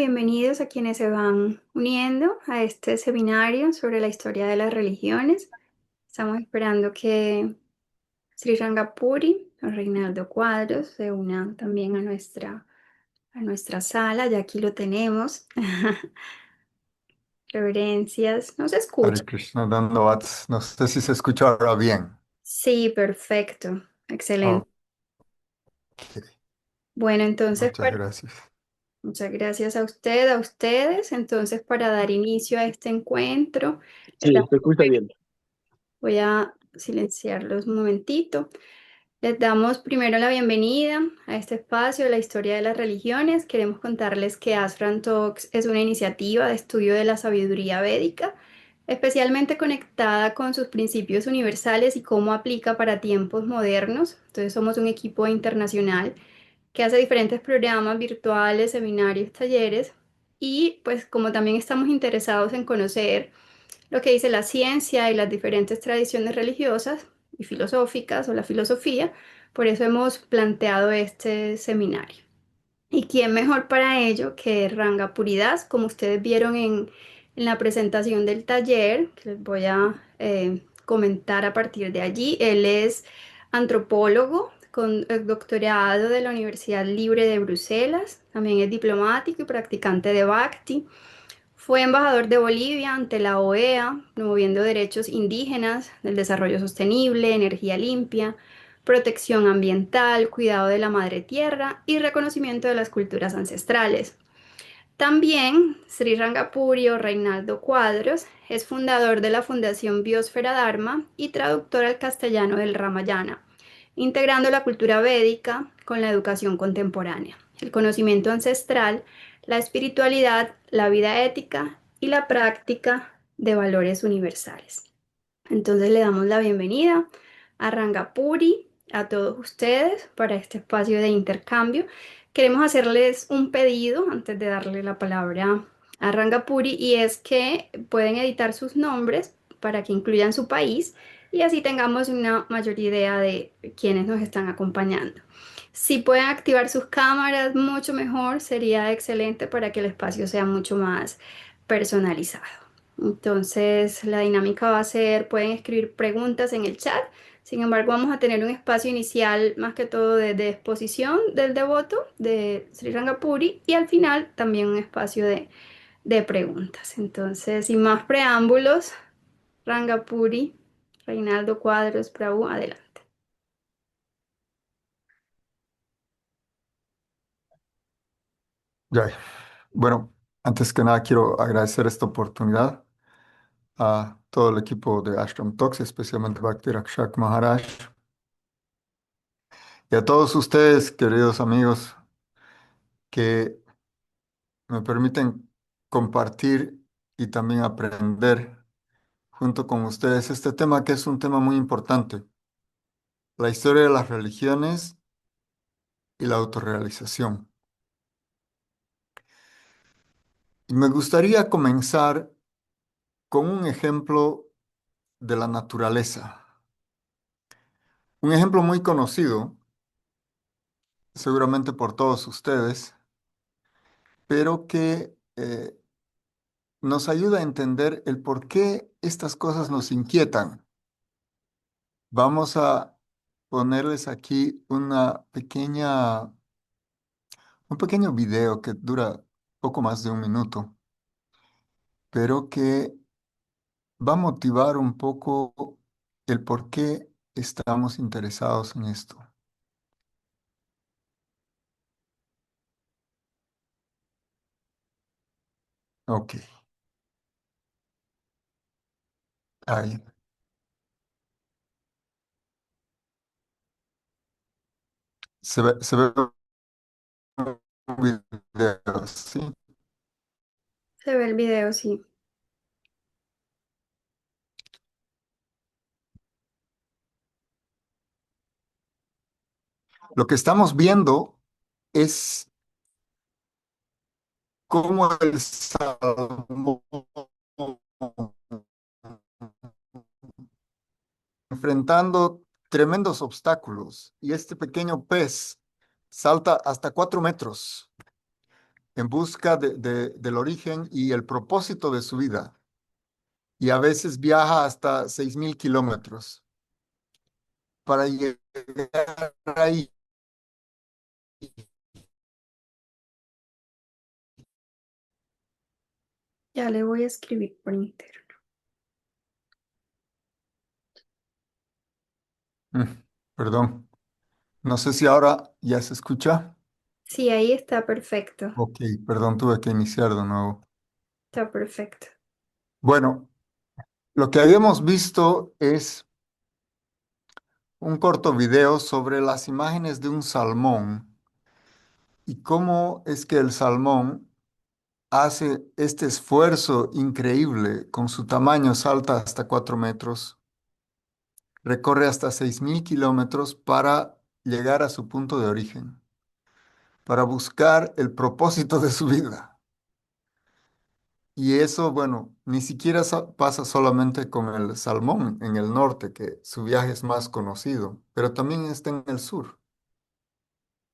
bienvenidos a quienes se van uniendo a este seminario sobre la historia de las religiones. Estamos esperando que Sri Rangapuri o Reinaldo Cuadros se una también a nuestra sala. Ya aquí lo tenemos. Reverencias, ¿no se Hare escucha? Krishna Dandavats. No sé si se escucha ahora bien. Sí, perfecto. Excelente. Ok, Bueno, entonces, muchas gracias. muchas gracias a usted, a ustedes. Entonces, para dar inicio a este encuentro, le Sí, damos se escucha bien. Voy a silenciarlos un momentito. Les damos primero la bienvenida a este espacio de la historia de las religiones. Queremos contarles que Ashram Talks es una iniciativa de estudio de la sabiduría védica, especialmente conectada con sus principios universales y cómo aplica para tiempos modernos. Entonces somos un equipo internacional que hace diferentes programas virtuales, seminarios, talleres y pues como también estamos interesados en conocer lo que dice la ciencia y las diferentes tradiciones religiosas y filosóficas o la filosofía. Por eso hemos planteado este seminario. ¿Y quién mejor para ello que Ranga Puridas? Como ustedes vieron en la presentación del taller, que les voy a comentar a partir de allí. Él es antropólogo con el doctorado de la Universidad Libre de Bruselas. También es diplomático y practicante de Bhakti. Fue embajador de Bolivia ante la OEA, promoviendo derechos indígenas, del desarrollo sostenible, energía limpia, protección ambiental, cuidado de la madre tierra y reconocimiento de las culturas ancestrales. También Sri Rangapuri o Reinaldo Cuadros es fundador de la Fundación Biosfera Dharma y traductor al castellano del Ramayana, integrando la cultura védica con la educación contemporánea, el conocimiento ancestral, la espiritualidad, la vida ética y la práctica de valores universales. Entonces le damos la bienvenida a Rangapuri, a todos ustedes para este espacio de intercambio. Queremos hacerles un pedido antes de darle la palabra a Rangapuri y es que pueden editar sus nombres para que incluyan su país y así tengamos una mayor idea de quiénes nos están acompañando. Si pueden activar sus cámaras, mucho mejor, sería excelente para que el espacio sea mucho más personalizado. Entonces, la dinámica va a ser, pueden escribir preguntas en el chat. Sin embargo, vamos a tener un espacio inicial más que todo de exposición del devoto de Sri Rangapuri y al final también un espacio de preguntas. Entonces, sin más preámbulos, Rangapuri, Reinaldo Cuadros, Prabhu, adelante. Ya. Bueno, antes que nada quiero agradecer esta oportunidad a todo el equipo de Ashram Talks, especialmente Bhakti Rakshak Maharaj, y a todos ustedes, queridos amigos, que me permiten compartir y también aprender junto con ustedes este tema que es un tema muy importante, la historia de las religiones y la autorrealización. Y me gustaría comenzar con un ejemplo de la naturaleza. Un ejemplo muy conocido, seguramente por todos ustedes, pero que nos ayuda a entender el por qué estas cosas nos inquietan. Vamos a ponerles aquí un pequeño video que dura poco más de un minuto, pero que va a motivar un poco el por qué estamos interesados en esto. Ok, ahí. Se ve un video, ¿sí? Se ve el video, sí. Lo que estamos viendo es cómo el salmón, enfrentando tremendos obstáculos, y este pequeño pez salta hasta 4 metros en busca del origen y el propósito de su vida. Y a veces viaja hasta 6.000 kilómetros para llegar ahí. Ya le voy a escribir por interno. Mm, Perdón, no sé si ahora ya se escucha. Sí, ahí está perfecto. Ok, perdón, tuve que iniciar de nuevo. Está perfecto. Bueno, lo que habíamos visto es un corto video sobre las imágenes de un salmón y cómo es que el salmón hace este esfuerzo increíble con su tamaño, salta hasta 4 metros, recorre hasta 6.000 kilómetros para llegar a su punto de origen, para buscar el propósito de su vida. Y eso, bueno, ni siquiera pasa solamente con el salmón en el norte, que su viaje es más conocido, pero también está en el sur.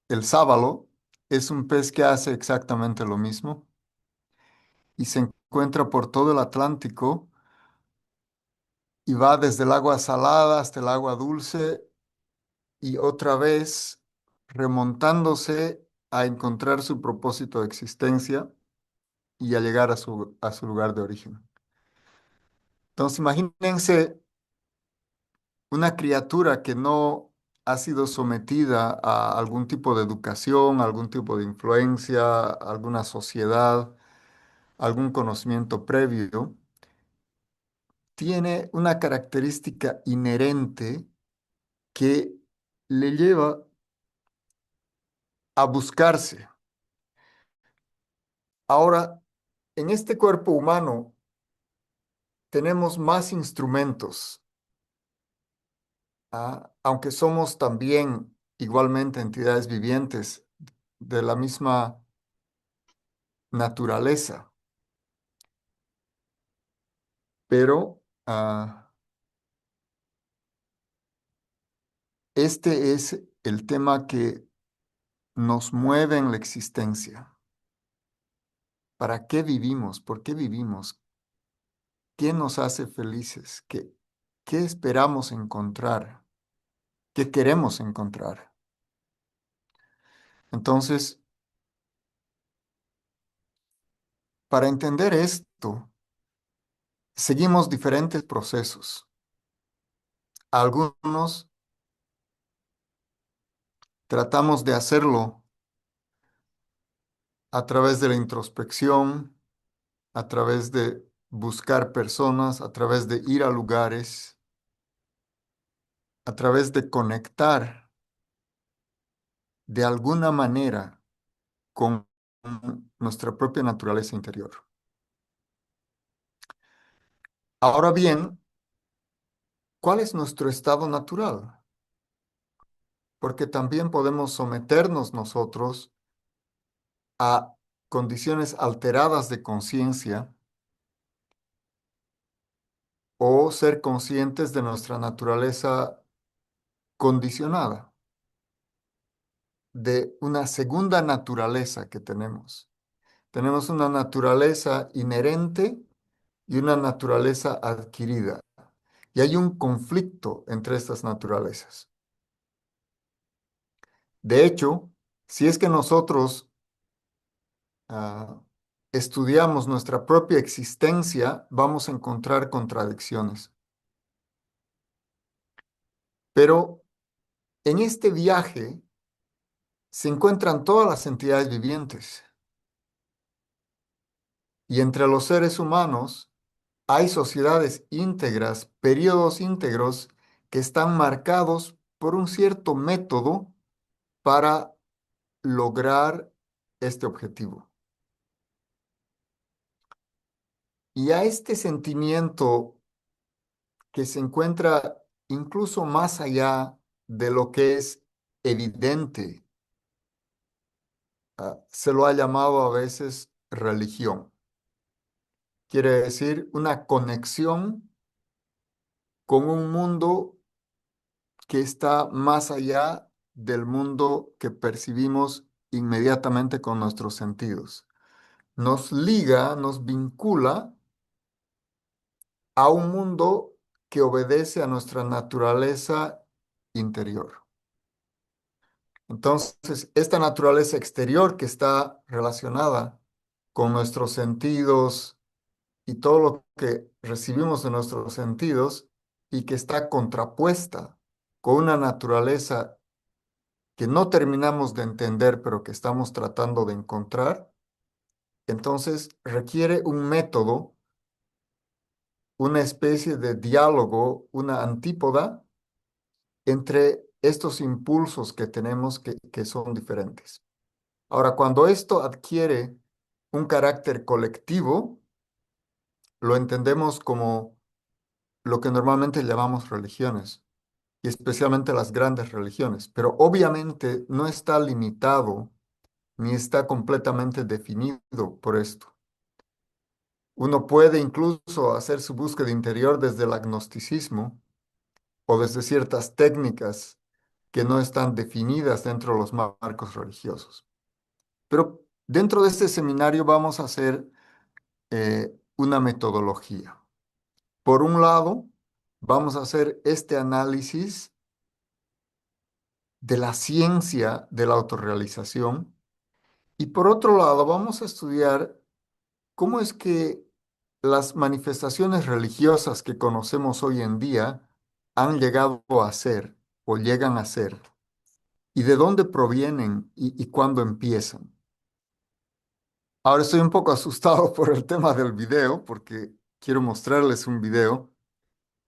El sábalo es un pez que hace exactamente lo mismo y se encuentra por todo el Atlántico y va desde el agua salada hasta el agua dulce y otra vez remontándose a encontrar su propósito de existencia y a llegar a su lugar de origen. Entonces, imagínense una criatura que no ha sido sometida a algún tipo de educación, algún tipo de influencia, alguna sociedad, algún conocimiento previo, tiene una característica inherente que le lleva a buscarse. Ahora, en este cuerpo humano tenemos más instrumentos, aunque somos también igualmente entidades vivientes de la misma naturaleza, pero este es el tema que nos mueve en la existencia. ¿Para qué vivimos? ¿Por qué vivimos? ¿Qué nos hace felices? ¿Qué esperamos encontrar? ¿Qué queremos encontrar? Entonces, para entender esto, seguimos diferentes procesos. Algunos tratamos de hacerlo a través de la introspección, a través de buscar personas, a través de ir a lugares, a través de conectar de alguna manera con nuestra propia naturaleza interior. Ahora bien, ¿cuál es nuestro estado natural? Porque también podemos someternos nosotros a condiciones alteradas de conciencia o ser conscientes de nuestra naturaleza condicionada, de una segunda naturaleza que tenemos. Tenemos una naturaleza inherente y una naturaleza adquirida. Y hay un conflicto entre estas naturalezas. De hecho, si es que nosotros ah, estudiamos nuestra propia existencia, vamos a encontrar contradicciones. Pero en este viaje se encuentran todas las entidades vivientes y entre los seres humanos hay sociedades íntegras, periodos íntegros que están marcados por un cierto método para lograr este objetivo. Y a este sentimiento que se encuentra incluso más allá de lo que es evidente, se lo ha llamado a veces religión. Quiere decir una conexión con un mundo que está más allá del mundo que percibimos inmediatamente con nuestros sentidos. nos liga, nos vincula a un mundo que obedece a nuestra naturaleza interior. Entonces, esta naturaleza exterior que está relacionada con nuestros sentidos y todo lo que recibimos de nuestros sentidos y que está contrapuesta con una naturaleza que no terminamos de entender, pero que estamos tratando de encontrar, entonces requiere un método, una especie de diálogo, una antípoda entre estos impulsos que tenemos que son diferentes. Ahora, cuando esto adquiere un carácter colectivo, lo entendemos como lo que normalmente llamamos religiones, y especialmente las grandes religiones, pero obviamente no está limitado ni está completamente definido por esto. Uno puede incluso hacer su búsqueda interior desde el agnosticismo o desde ciertas técnicas que no están definidas dentro de los marcos religiosos. Pero dentro de este seminario vamos a hacer una metodología. Por un lado, vamos a hacer este análisis de la ciencia de la autorrealización y por otro lado, vamos a estudiar cómo es que las manifestaciones religiosas que conocemos hoy en día han llegado a ser o llegan a ser y de dónde provienen y cuándo empiezan. Ahora estoy un poco asustado por el tema del video porque quiero mostrarles un video,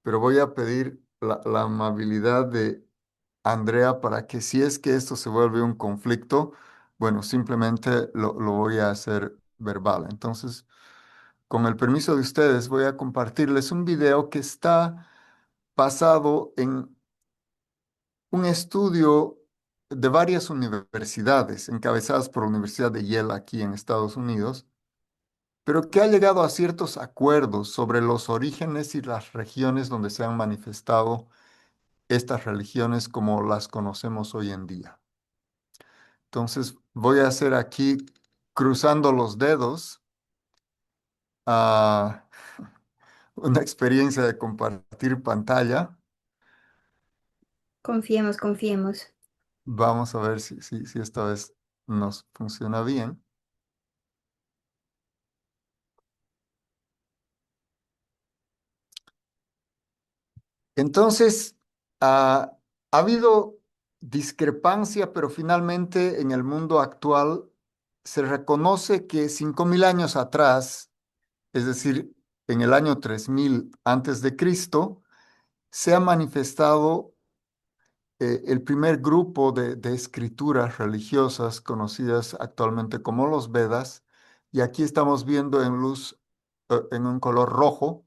pero voy a pedir la amabilidad de Andrea para que si es que esto se vuelve un conflicto, bueno, simplemente lo voy a hacer verbal. Entonces, con el permiso de ustedes, voy a compartirles un video que está basado en un estudio de varias universidades, encabezadas por la Universidad de Yale aquí en Estados Unidos, pero que ha llegado a ciertos acuerdos sobre los orígenes y las regiones donde se han manifestado estas religiones como las conocemos hoy en día. Entonces voy a hacer aquí, cruzando los dedos, a una experiencia de compartir pantalla. Confiemos, confiemos. Vamos a ver si esta vez nos funciona bien. Entonces, ha habido discrepancia, pero finalmente en el mundo actual se reconoce que 5.000 años atrás, es decir, en el año 3000 antes de Cristo, se ha manifestado el primer grupo de escrituras religiosas conocidas actualmente como los Vedas, y aquí estamos viendo en luz, en un color rojo,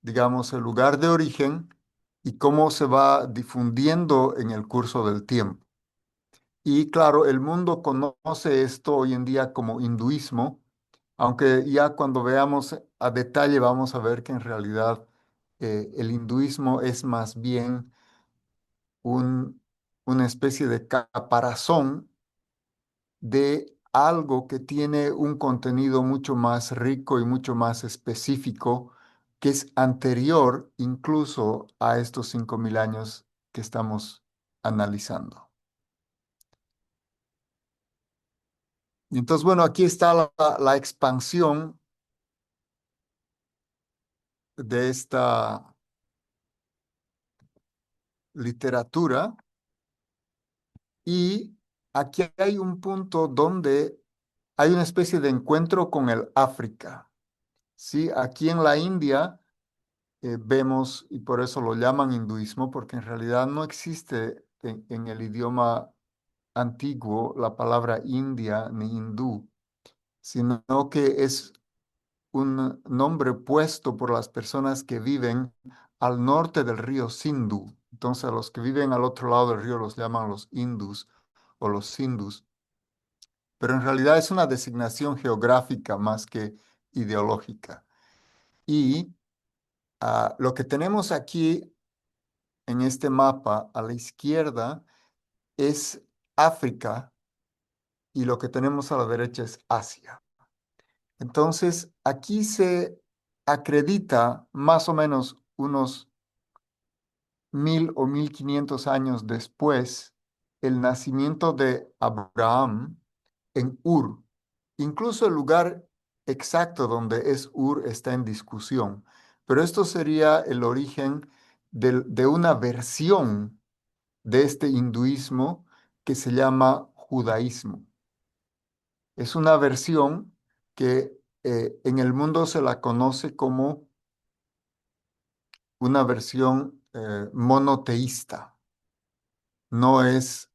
digamos, el lugar de origen y cómo se va difundiendo en el curso del tiempo. Y claro, el mundo conoce esto hoy en día como hinduismo, aunque ya cuando veamos a detalle vamos a ver que en realidad el hinduismo es más bien un- una especie de caparazón de algo que tiene un contenido mucho más rico y mucho más específico, que es anterior incluso a estos 5.000 años que estamos analizando. Y entonces, bueno, aquí está la expansión de esta literatura y aquí hay un punto donde hay una especie de encuentro con el África. Sí, aquí en la India vemos, y por eso lo llaman hinduismo, porque en realidad no existe en el idioma antiguo la palabra India ni hindú, sino que es un nombre puesto por las personas que viven al norte del río Sindhu. Entonces, a los que viven al otro lado del río los llaman los hindus o los sindhus, pero en realidad es una designación geográfica más que ideológica. Y lo que tenemos aquí en este mapa a la izquierda es África y lo que tenemos a la derecha es Asia. Entonces, aquí se acredita más o menos unos 1000 o 1500 años después el nacimiento de Abraham en Ur. Incluso el lugar exacto donde es Ur está en discusión, pero esto sería el origen de una versión de este hinduismo que se llama judaísmo. Es una versión que en el mundo se la conoce como una versión monoteísta. No es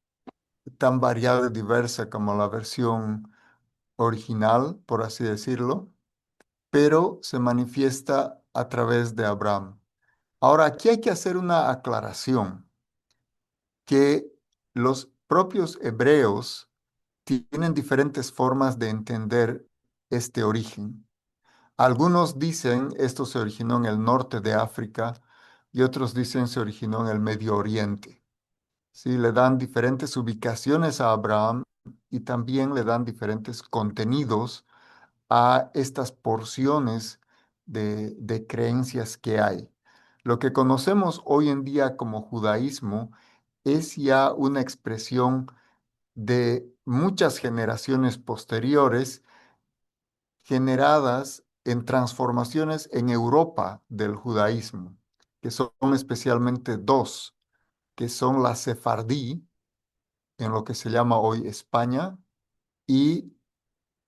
tan variada y diversa como la versión original, por así decirlo, pero se manifiesta a través de Abraham. Ahora, aquí hay que hacer una aclaración, que los propios hebreos tienen diferentes formas de entender este origen. Algunos dicen esto se originó en el norte de África y otros dicen se originó en el Medio Oriente. Sí, le dan diferentes ubicaciones a Abraham y también le dan diferentes contenidos a estas porciones de creencias que hay. Lo que conocemos hoy en día como judaísmo es ya una expresión de muchas generaciones posteriores generadas en transformaciones en Europa del judaísmo, que son especialmente dos, que son la sefardí, en lo que se llama hoy España, y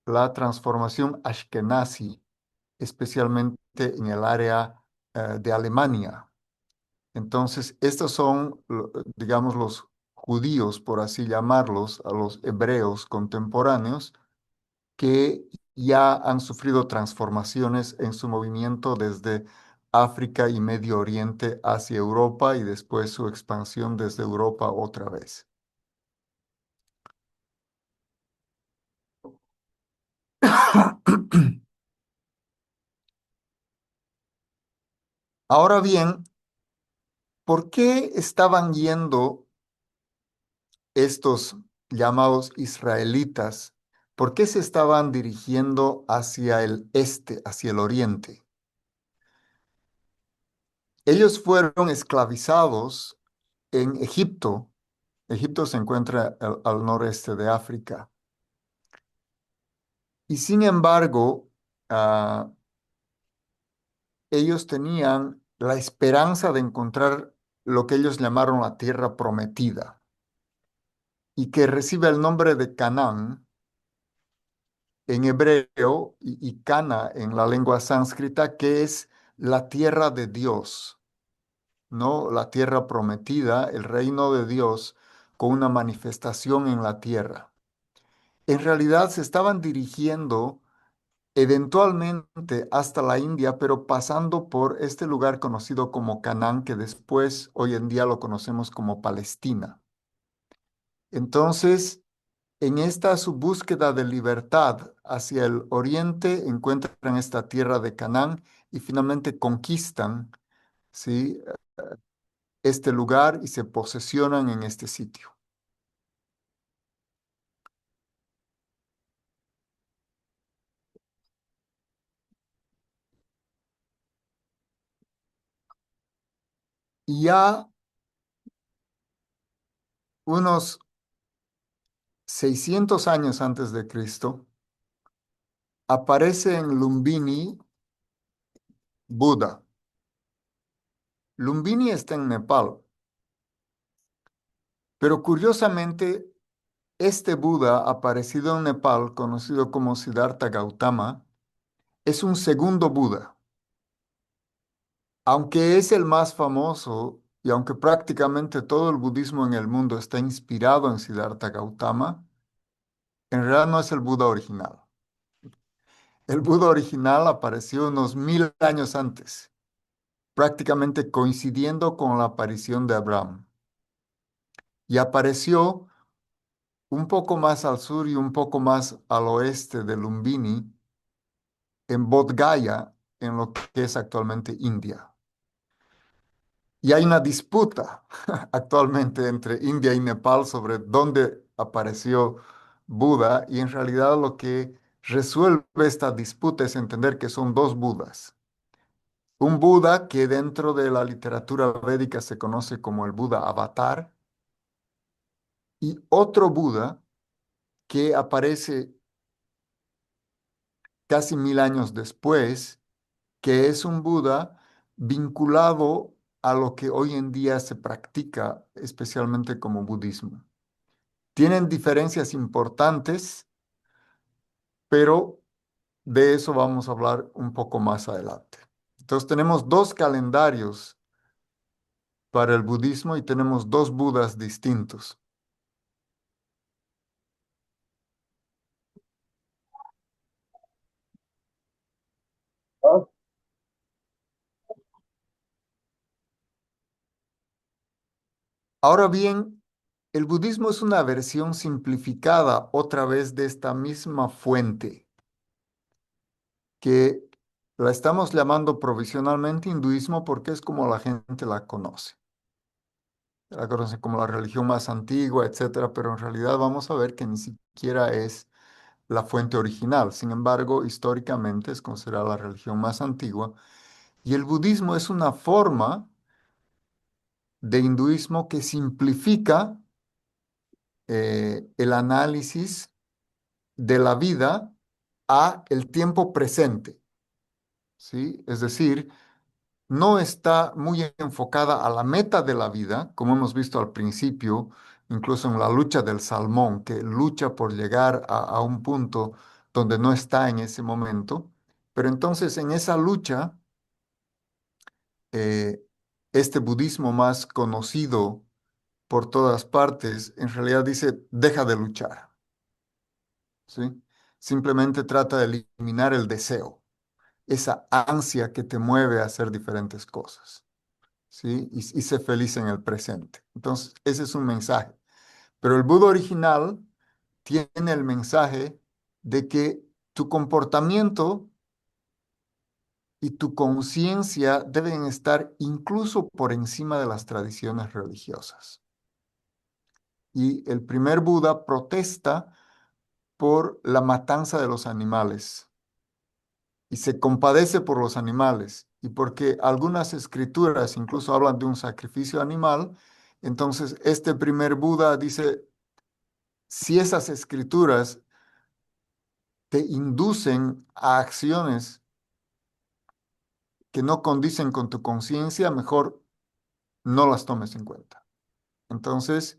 la transformación ashkenazi, especialmente en el área de Alemania. Entonces, estos son, digamos, los judíos, por así llamarlos, a los hebreos contemporáneos, que ya han sufrido transformaciones en su movimiento desde África y Medio Oriente hacia Europa y después su expansión desde Europa otra vez. Ahora bien, ¿por qué estaban yendo estos llamados israelitas? ¿Por qué se estaban dirigiendo hacia el este, hacia el oriente? Ellos fueron esclavizados en Egipto. Egipto se encuentra al noreste de África. Y sin embargo, ah, ellos tenían la esperanza de encontrar lo que ellos llamaron la tierra prometida y que recibe el nombre de Canaán en hebreo y Cana en la lengua sánscrita, que es la tierra de Dios, ¿no? La tierra prometida, el reino de Dios con una manifestación en la tierra. En realidad se estaban dirigiendo eventualmente hasta la India, pero pasando por este lugar conocido como Canaán, que después hoy en día lo conocemos como Palestina. Entonces, en esta su búsqueda de libertad hacia el oriente, encuentran esta tierra de Canaán y finalmente conquistan, ¿sí?, este lugar y se posesionan en este sitio. Y ya unos 600 años antes de Cristo, aparece en Lumbini Buda. Lumbini está en Nepal, pero curiosamente este Buda aparecido en Nepal, conocido como Siddhartha Gautama, es un segundo Buda. Aunque es el más famoso y aunque prácticamente todo el budismo en el mundo está inspirado en Siddhartha Gautama, en realidad no es el Buda original. El Buda original apareció unos 1000 años antes, prácticamente coincidiendo con la aparición de Abraham. Y apareció un poco más al sur y un poco más al oeste de Lumbini, en Bodh Gaya, en lo que es actualmente India. Y hay una disputa actualmente entre India y Nepal sobre dónde apareció Buda y en realidad lo que resuelve esta disputa es entender que son dos Budas. Un Buda que dentro de la literatura védica se conoce como el Buda Avatar y otro Buda que aparece casi 1000 años después, que es un Buda vinculado a lo que hoy en día se practica, especialmente como budismo. Tienen diferencias importantes, pero de eso vamos a hablar un poco más adelante. Entonces tenemos dos calendarios para el budismo y tenemos dos Budas distintos. Ahora bien, el budismo es una versión simplificada otra vez de esta misma fuente que la estamos llamando provisionalmente hinduismo porque es como la gente la conoce. La conoce como la religión más antigua, etcétera, pero en realidad vamos a ver que ni siquiera es la fuente original. Sin embargo, históricamente es considerada la religión más antigua y el budismo es una forma de hinduismo que simplifica el análisis de la vida a el tiempo presente, ¿sí? Es decir, no está muy enfocada a la meta de la vida, como hemos visto al principio, incluso en la lucha del salmón, que lucha por llegar a un punto donde no está en ese momento. Pero entonces en esa lucha, eh, este budismo más conocido por todas partes, en realidad dice, deja de luchar, ¿sí? Simplemente trata de eliminar el deseo, esa ansia que te mueve a hacer diferentes cosas. ¿Sí? Y sé feliz en el presente. Entonces, ese es un mensaje. Pero el Buda original tiene el mensaje de que tu comportamiento y tu conciencia deben estar incluso por encima de las tradiciones religiosas. Y el primer Buda protesta por la matanza de los animales y se compadece por los animales. Y porque algunas escrituras incluso hablan de un sacrificio animal, entonces este primer Buda dice, si esas escrituras te inducen a acciones que no condicen con tu conciencia, mejor no las tomes en cuenta. Entonces,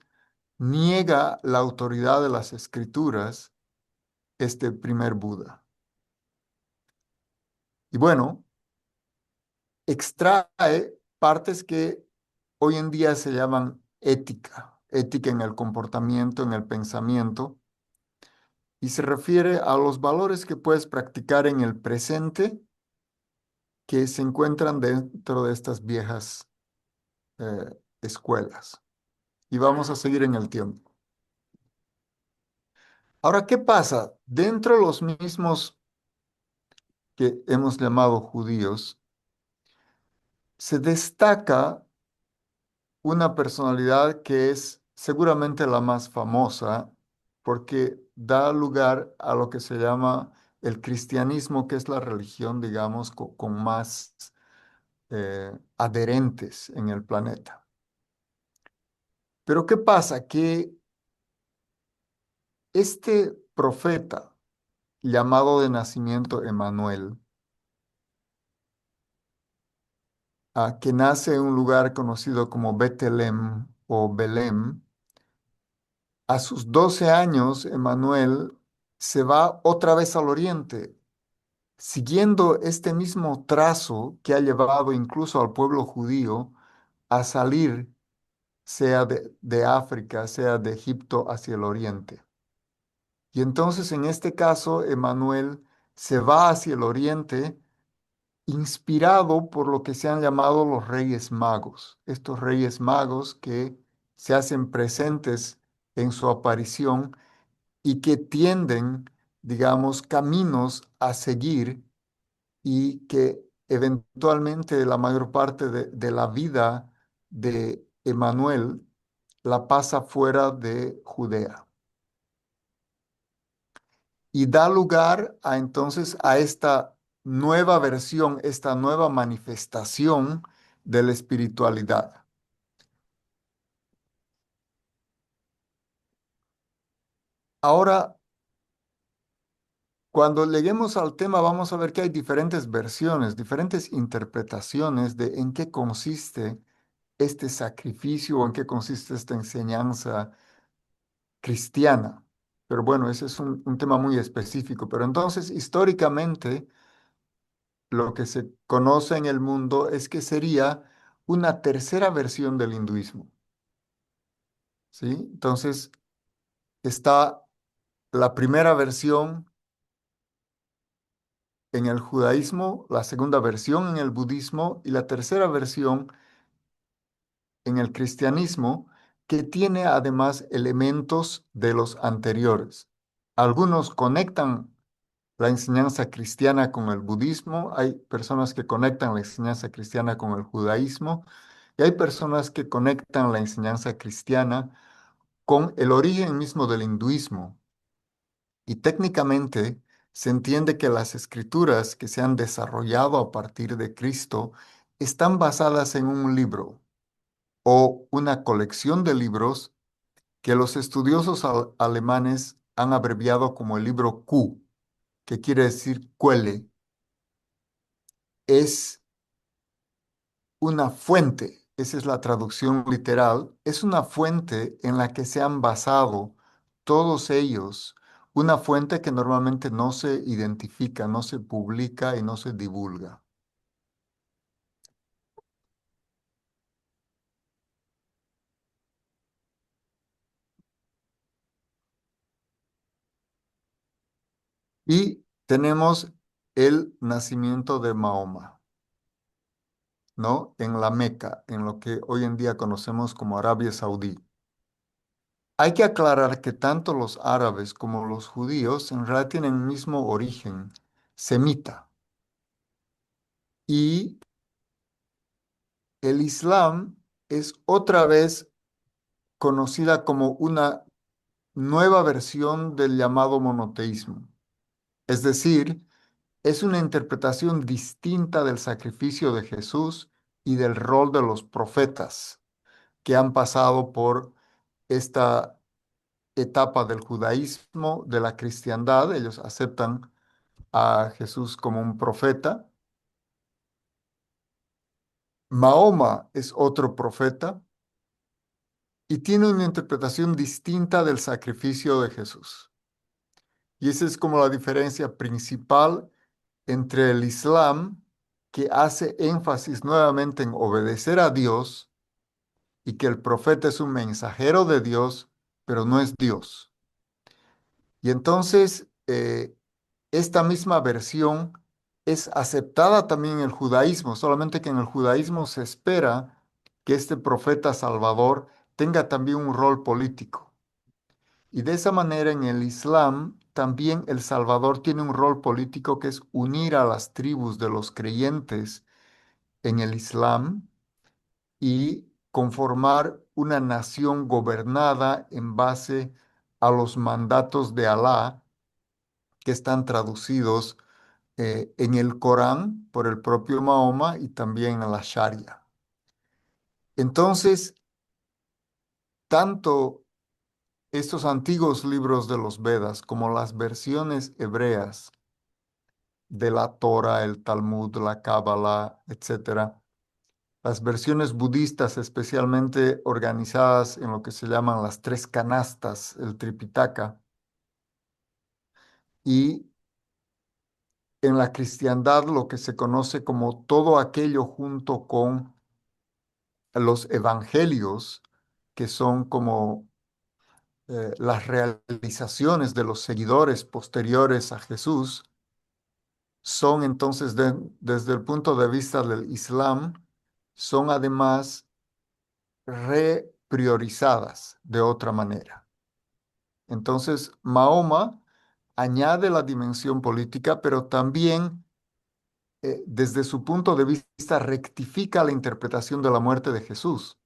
niega la autoridad de las escrituras este primer Buda. Y bueno, extrae partes que hoy en día se llaman ética, ética en el comportamiento, en el pensamiento, y se refiere a los valores que puedes practicar en el presente que se encuentran dentro de estas viejas escuelas. Y vamos a seguir en el tiempo. Ahora, ¿qué pasa? Dentro de los mismos que hemos llamado judíos, se destaca una personalidad que es seguramente la más famosa porque da lugar a lo que se llama el cristianismo, que es la religión, digamos, con más adherentes en el planeta. Pero ¿qué pasa? Que este profeta llamado de nacimiento Emanuel, que nace en un lugar conocido como Betelem o Belém, a sus 12 años, Emanuel se va otra vez al oriente, siguiendo este mismo trazo que ha llevado incluso al pueblo judío a salir, sea de África, sea de Egipto hacia el oriente. Y entonces en este caso, Emanuel se va hacia el oriente inspirado por lo que se han llamado los Reyes Magos, estos Reyes Magos que se hacen presentes en su aparición y que tienden, digamos, caminos a seguir y que eventualmente la mayor parte de la vida de Emanuel la pasa fuera de Judea. y da lugar a entonces a esta nueva versión, esta nueva manifestación de la espiritualidad. Ahora, cuando lleguemos al tema, vamos a ver que hay diferentes versiones, diferentes interpretaciones de en qué consiste este sacrificio o en qué consiste esta enseñanza cristiana. Pero bueno, ese es un tema muy específico. Pero entonces, históricamente, lo que se conoce en el mundo es que sería una tercera versión del hinduismo, ¿sí? Entonces, está la primera versión en el judaísmo, la segunda versión en el budismo y la tercera versión en el cristianismo, que tiene además elementos de los anteriores. Algunos conectan la enseñanza cristiana con el budismo, hay personas que conectan la enseñanza cristiana con el judaísmo y hay personas que conectan la enseñanza cristiana con el origen mismo del hinduismo. Y técnicamente se entiende que las escrituras que se han desarrollado a partir de Cristo están basadas en un libro o una colección de libros que los estudiosos alemanes han abreviado como el libro Q, que quiere decir cuele. Es una fuente, esa es la traducción literal, es una fuente en la que se han basado todos ellos, una fuente que normalmente no se identifica, no se publica y no se divulga. Y tenemos el nacimiento de Mahoma, ¿no? En la Meca, en lo que hoy en día conocemos como Arabia Saudí. Hay que aclarar que tanto los árabes como los judíos en realidad tienen el mismo origen semita. Y el Islam es otra vez conocida como una nueva versión del llamado monoteísmo. Es decir, es una interpretación distinta del sacrificio de Jesús y del rol de los profetas que han pasado por esta etapa del judaísmo, de la cristiandad. Ellos aceptan a Jesús como un profeta. Mahoma es otro profeta y tiene una interpretación distinta del sacrificio de Jesús. Y esa es como la diferencia principal entre el Islam, que hace énfasis nuevamente en obedecer a Dios y que el profeta es un mensajero de Dios, pero no es Dios. Y entonces, esta misma versión es aceptada también en el judaísmo, solamente que en el judaísmo se espera que este profeta salvador tenga también un rol político. Y de esa manera en el Islam también el Salvador tiene un rol político que es unir a las tribus de los creyentes en el Islam y conformar una nación gobernada en base a los mandatos de Alá que están traducidos en el Corán por el propio Mahoma y también en la Sharia. Entonces, tanto estos antiguos libros de los Vedas como las versiones hebreas de la Torah, el Talmud, la Cábala, etcétera, las versiones budistas especialmente organizadas en lo que se llaman las tres canastas, el Tripitaka, y en la cristiandad lo que se conoce como todo aquello junto con los evangelios, que son como las realizaciones de los seguidores posteriores a Jesús, son entonces, desde el punto de vista del Islam, son además repriorizadas de otra manera. Entonces, Mahoma añade la dimensión política, pero también desde su punto de vista rectifica la interpretación de la muerte de Jesús,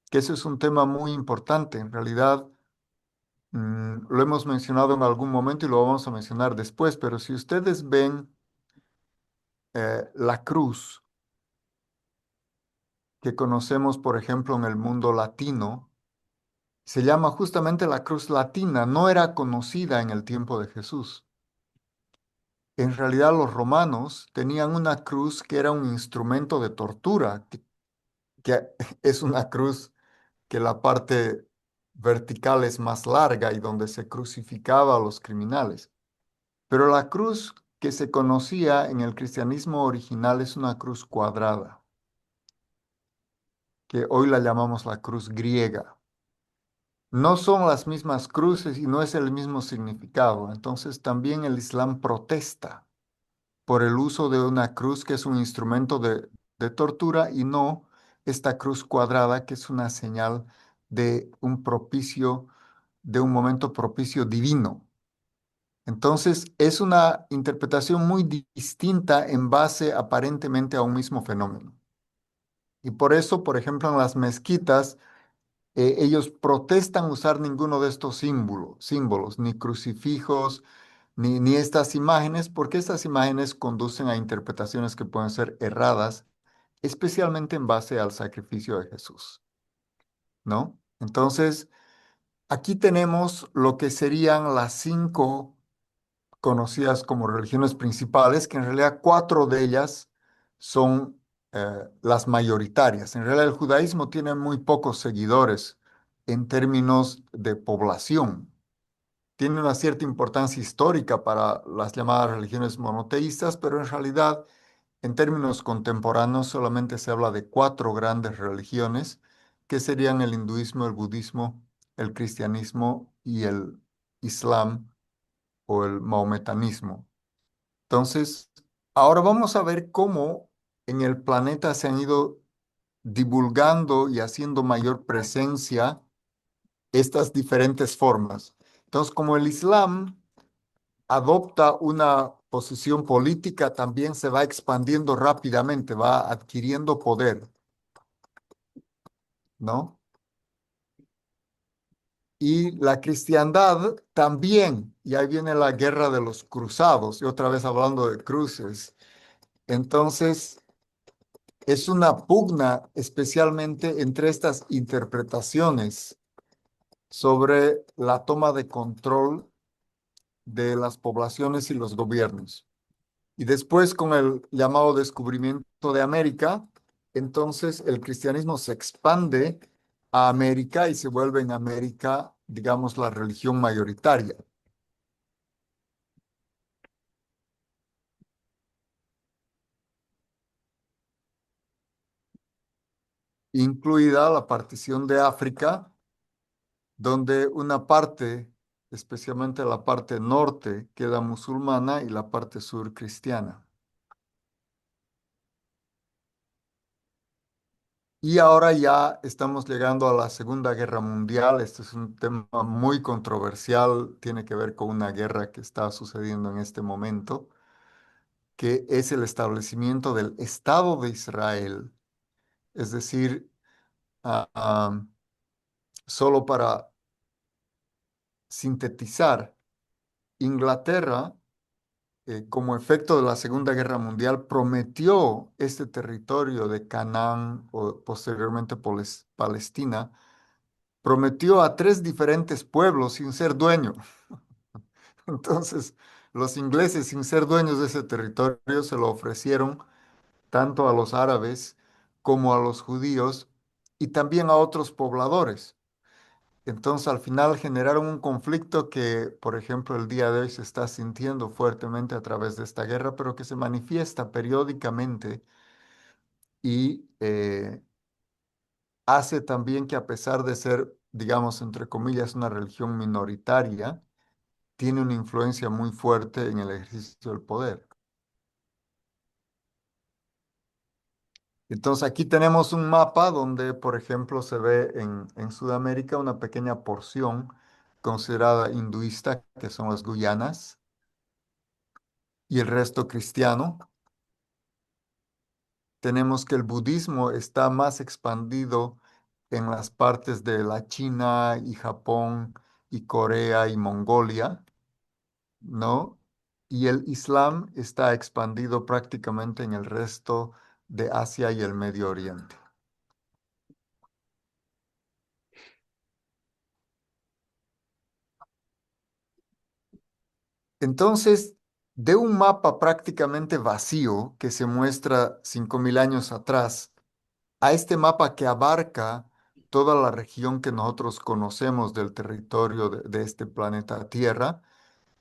que ese es un tema muy importante. En realidad, Lo hemos mencionado en algún momento y lo vamos a mencionar después, pero si ustedes ven la cruz que conocemos, por ejemplo, en el mundo latino, se llama justamente la cruz latina, no era conocida en el tiempo de Jesús. En realidad los romanos tenían una cruz que era un instrumento de tortura, que es una cruz que la parte vertical es más larga y donde se crucificaba a los criminales. Pero la cruz que se conocía en el cristianismo original es una cruz cuadrada, que hoy la llamamos la cruz griega. No son las mismas cruces y no es el mismo significado. Entonces también el Islam protesta por el uso de una cruz que es un instrumento de tortura y no esta cruz cuadrada que es una señal de un propicio, de un momento propicio divino. Entonces es una interpretación muy distinta en base aparentemente a un mismo fenómeno. Y por eso, por ejemplo, en las mezquitas, ellos protestan usar ninguno de estos símbolos, ni crucifijos, ni estas imágenes, porque estas imágenes conducen a interpretaciones que pueden ser erradas, especialmente en base al sacrificio de Jesús, ¿no? Entonces, aquí tenemos lo que serían las cinco conocidas como religiones principales, que en realidad cuatro de ellas son las mayoritarias. En realidad el judaísmo tiene muy pocos seguidores en términos de población. Tiene una cierta importancia histórica para las llamadas religiones monoteístas, pero en realidad en términos contemporáneos solamente se habla de cuatro grandes religiones, que serían el hinduismo, el budismo, el cristianismo y el islam o el mahometanismo. Entonces, ahora vamos a ver cómo en el planeta se han ido divulgando y haciendo mayor presencia estas diferentes formas. Entonces, como el Islam adopta una posición política, también se va expandiendo rápidamente, va adquiriendo poder, ¿no? Y la cristiandad también, y ahí viene la guerra de los cruzados, y otra vez hablando de cruces. Entonces, es una pugna especialmente entre estas interpretaciones sobre la toma de control de las poblaciones y los gobiernos. Y después con el llamado descubrimiento de América, entonces el cristianismo se expande a América y se vuelve en América, digamos, la religión mayoritaria. Incluida la partición de África, donde una parte, especialmente la parte norte, queda musulmana y la parte sur cristiana. Y ahora ya estamos llegando a la Segunda Guerra Mundial. Este es un tema muy controversial, tiene que ver con una guerra que está sucediendo en este momento, que es el establecimiento del Estado de Israel. Es decir, ah, ah, solo para sintetizar, Inglaterra como efecto de la Segunda Guerra Mundial, prometió este territorio de Canaán o posteriormente Palestina, prometió a tres diferentes pueblos sin ser dueño. Entonces, los ingleses, sin ser dueños de ese territorio, se lo ofrecieron tanto a los árabes como a los judíos y también a otros pobladores. Entonces, al final generaron un conflicto que, por ejemplo, el día de hoy se está sintiendo fuertemente a través de esta guerra, pero que se manifiesta periódicamente y hace también que a pesar de ser, digamos, entre comillas, una religión minoritaria, tiene una influencia muy fuerte en el ejercicio del poder. Entonces, aquí tenemos un mapa donde, por ejemplo, se ve en Sudamérica una pequeña porción considerada hinduista, que son las Guyanas y el resto cristiano. Tenemos que el budismo está más expandido en las partes de la China y Japón y Corea y Mongolia, ¿no? Y el Islam está expandido prácticamente en el resto de Asia y el Medio Oriente. Entonces, de un mapa prácticamente vacío que se muestra 5.000 años atrás, a este mapa que abarca toda la región que nosotros conocemos del territorio de este planeta Tierra,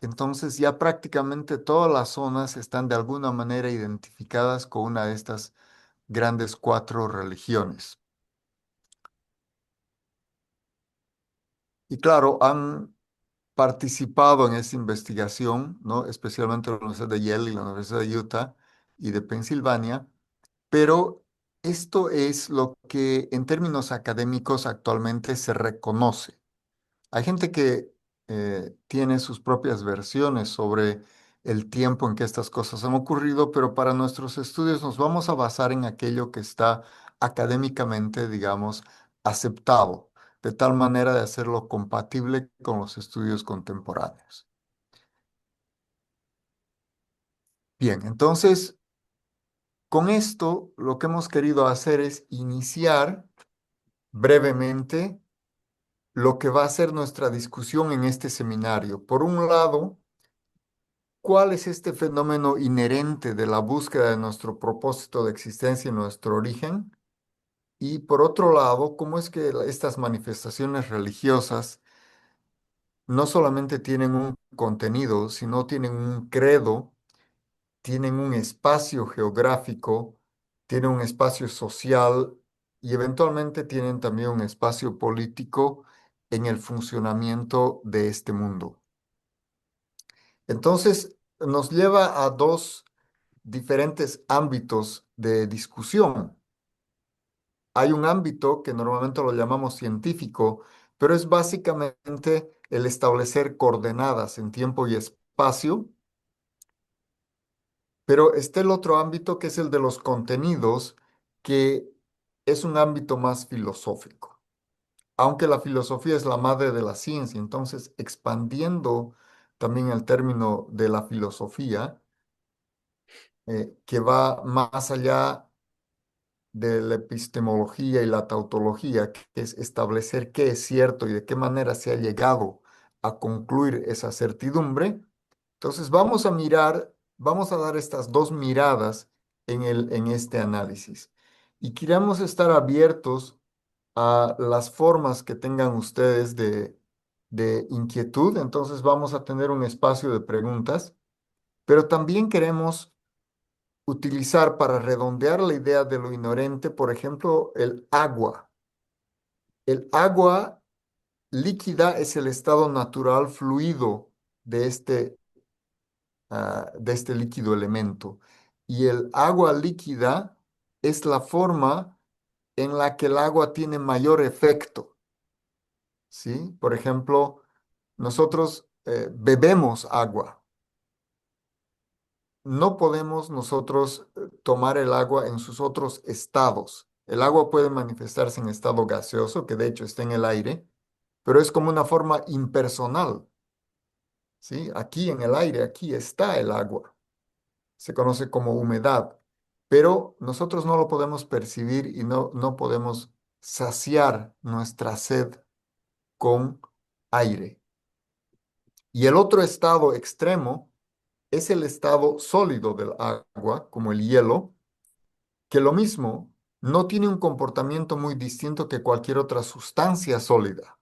entonces ya prácticamente todas las zonas están de alguna manera identificadas con una de estas grandes cuatro religiones. Y claro, han participado en esta investigación, ¿no? Especialmente la Universidad de Yale y la Universidad de Utah y de Pensilvania, pero esto es lo que en términos académicos actualmente se reconoce. Hay gente que tiene sus propias versiones sobre el tiempo en que estas cosas han ocurrido, pero para nuestros estudios nos vamos a basar en aquello que está académicamente, digamos, aceptado, de tal manera de hacerlo compatible con los estudios contemporáneos. Bien, entonces, con esto lo que hemos querido hacer es iniciar brevemente lo que va a ser nuestra discusión en este seminario. Por un lado, ¿cuál es este fenómeno inherente de la búsqueda de nuestro propósito de existencia y nuestro origen? Y por otro lado, ¿cómo es que estas manifestaciones religiosas no solamente tienen un contenido, sino tienen un credo, tienen un espacio geográfico, tienen un espacio social y eventualmente tienen también un espacio político en el funcionamiento de este mundo? Entonces, nos lleva a dos diferentes ámbitos de discusión. Hay un ámbito que normalmente lo llamamos científico, pero es básicamente el establecer coordenadas en tiempo y espacio, pero está el otro ámbito que es el de los contenidos, que es un ámbito más filosófico. Aunque la filosofía es la madre de la ciencia, entonces expandiendo también el término de la filosofía, que va más allá de la epistemología y la tautología, que es establecer qué es cierto y de qué manera se ha llegado a concluir esa certidumbre. Entonces vamos a mirar, vamos a dar estas dos miradas en este análisis. Y queremos estar abiertos a las formas que tengan ustedes de inquietud. Entonces vamos a tener un espacio de preguntas, pero también queremos utilizar para redondear la idea de lo inherente, por ejemplo, el agua. El agua líquida es el estado natural fluido de de este líquido elemento. Y el agua líquida es la forma en la que el agua tiene mayor efecto, ¿sí? Por ejemplo, nosotros bebemos agua. No podemos nosotros tomar el agua en sus otros estados. El agua puede manifestarse en estado gaseoso, que de hecho está en el aire, pero es como una forma impersonal, ¿sí? Aquí en el aire, aquí está el agua. Se conoce como humedad, pero nosotros no lo podemos percibir y no podemos saciar nuestra sed con aire. Y el otro estado extremo es el estado sólido del agua, como el hielo, que lo mismo no tiene un comportamiento muy distinto que cualquier otra sustancia sólida,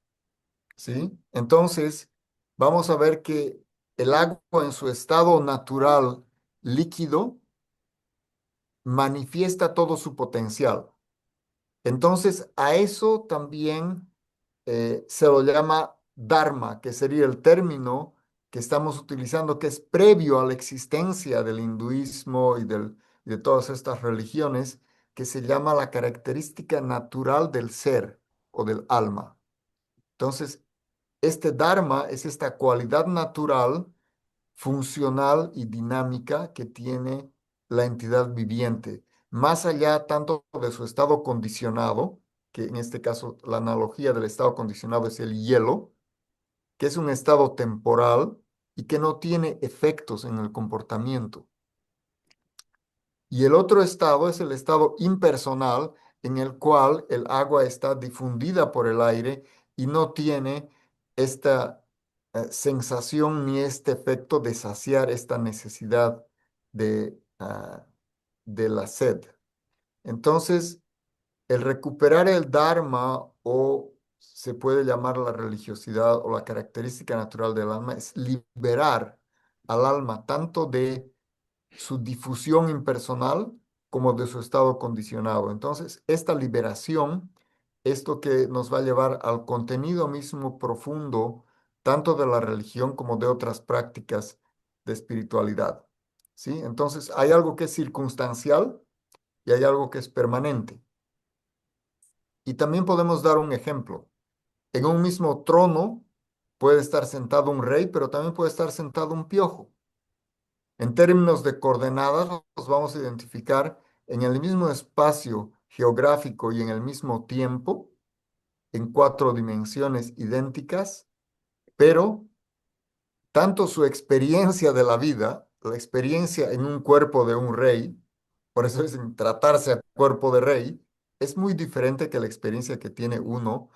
¿sí? Entonces, vamos a ver que el agua en su estado natural líquido manifiesta todo su potencial. Entonces, a eso también se lo llama Dharma, que sería el término que estamos utilizando, que es previo a la existencia del hinduismo y de todas estas religiones, que se llama la característica natural del ser o del alma. Entonces, este Dharma es esta cualidad natural, funcional y dinámica que tiene la entidad viviente, más allá tanto de su estado condicionado, que en este caso la analogía del estado condicionado es el hielo, que es un estado temporal y que no tiene efectos en el comportamiento. Y el otro estado es el estado impersonal, en el cual el agua está difundida por el aire y no tiene esta sensación ni este efecto de saciar esta necesidad de la sed. Entonces, el recuperar el Dharma, o se puede llamar la religiosidad o la característica natural del alma, es liberar al alma tanto de su difusión impersonal como de su estado condicionado. Entonces, esta liberación, esto que nos va a llevar al contenido mismo profundo, tanto de la religión como de otras prácticas de espiritualidad. ¿Sí? Entonces, hay algo que es circunstancial y hay algo que es permanente. Y también podemos dar un ejemplo. En un mismo trono puede estar sentado un rey, pero también puede estar sentado un piojo. En términos de coordenadas, los vamos a identificar en el mismo espacio geográfico y en el mismo tiempo, en 4 dimensiones idénticas, pero tanto su experiencia de la vida, la experiencia en un cuerpo de un rey, por eso es en tratarse a cuerpo de rey, es muy diferente que la experiencia que tiene uno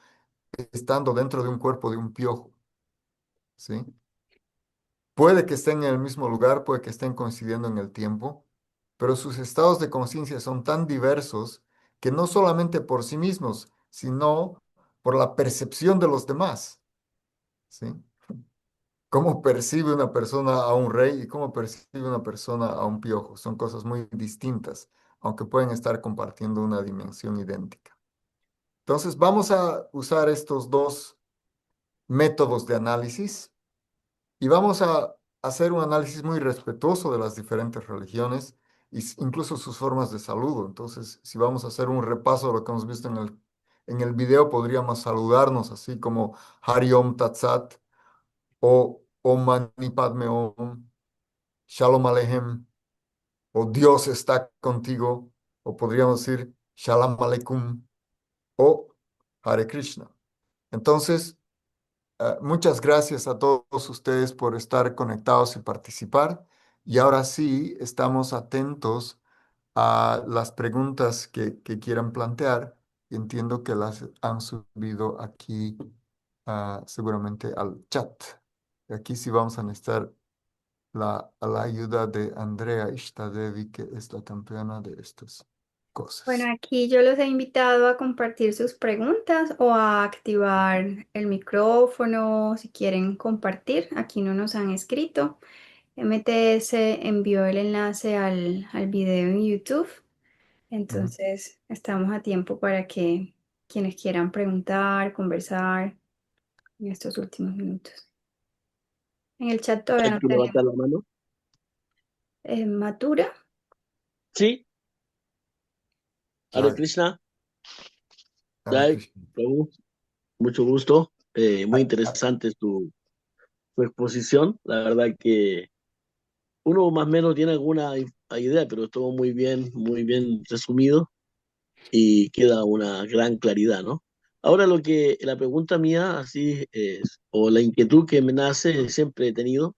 estando dentro de un cuerpo de un piojo, ¿sí? Puede que estén en el mismo lugar, puede que estén coincidiendo en el tiempo, pero sus estados de conciencia son tan diversos que no solamente por sí mismos, sino por la percepción de los demás, ¿sí? Cómo percibe una persona a un rey y cómo percibe una persona a un piojo. Son cosas muy distintas, aunque pueden estar compartiendo una dimensión idéntica. Entonces, vamos a usar estos dos métodos de análisis. Y vamos a hacer un análisis muy respetuoso de las diferentes religiones e incluso sus formas de saludo. Entonces, si vamos a hacer un repaso de lo que hemos visto en el video, podríamos saludarnos así como Hari Om Tat Sat o Om Mani Padme Om, Shalom Aleichem, o Dios está contigo, o podríamos decir Shalom Aleikum o Hare Krishna. Entonces, muchas gracias a todos ustedes por estar conectados y participar. Y ahora sí, estamos atentos a las preguntas que quieran plantear. Entiendo que las han subido aquí, seguramente al chat. Aquí sí vamos a necesitar la ayuda de Andrea Ishtadevi, que es la campeona de estas Bueno, cosas. aquí yo los he invitado a compartir sus preguntas o a activar el micrófono si quieren compartir. Aquí no nos han escrito. MTS envió el enlace al video en YouTube, Ujú. entonces estamos a tiempo para que quienes quieran preguntar, conversar en estos últimos minutos. En el chat todavía Hay no que levantar tenemos. la mano. Matura, Sí, Hare Jai, Krishna, Hare Jai, Krishna. Prabhu, mucho gusto. Muy Ah, ah, interesante tu exposición. La verdad que uno más o menos tiene alguna idea, pero estuvo muy bien resumido y queda una gran claridad, ¿no? Ahora la pregunta mía así es, o la inquietud que me nace, siempre he tenido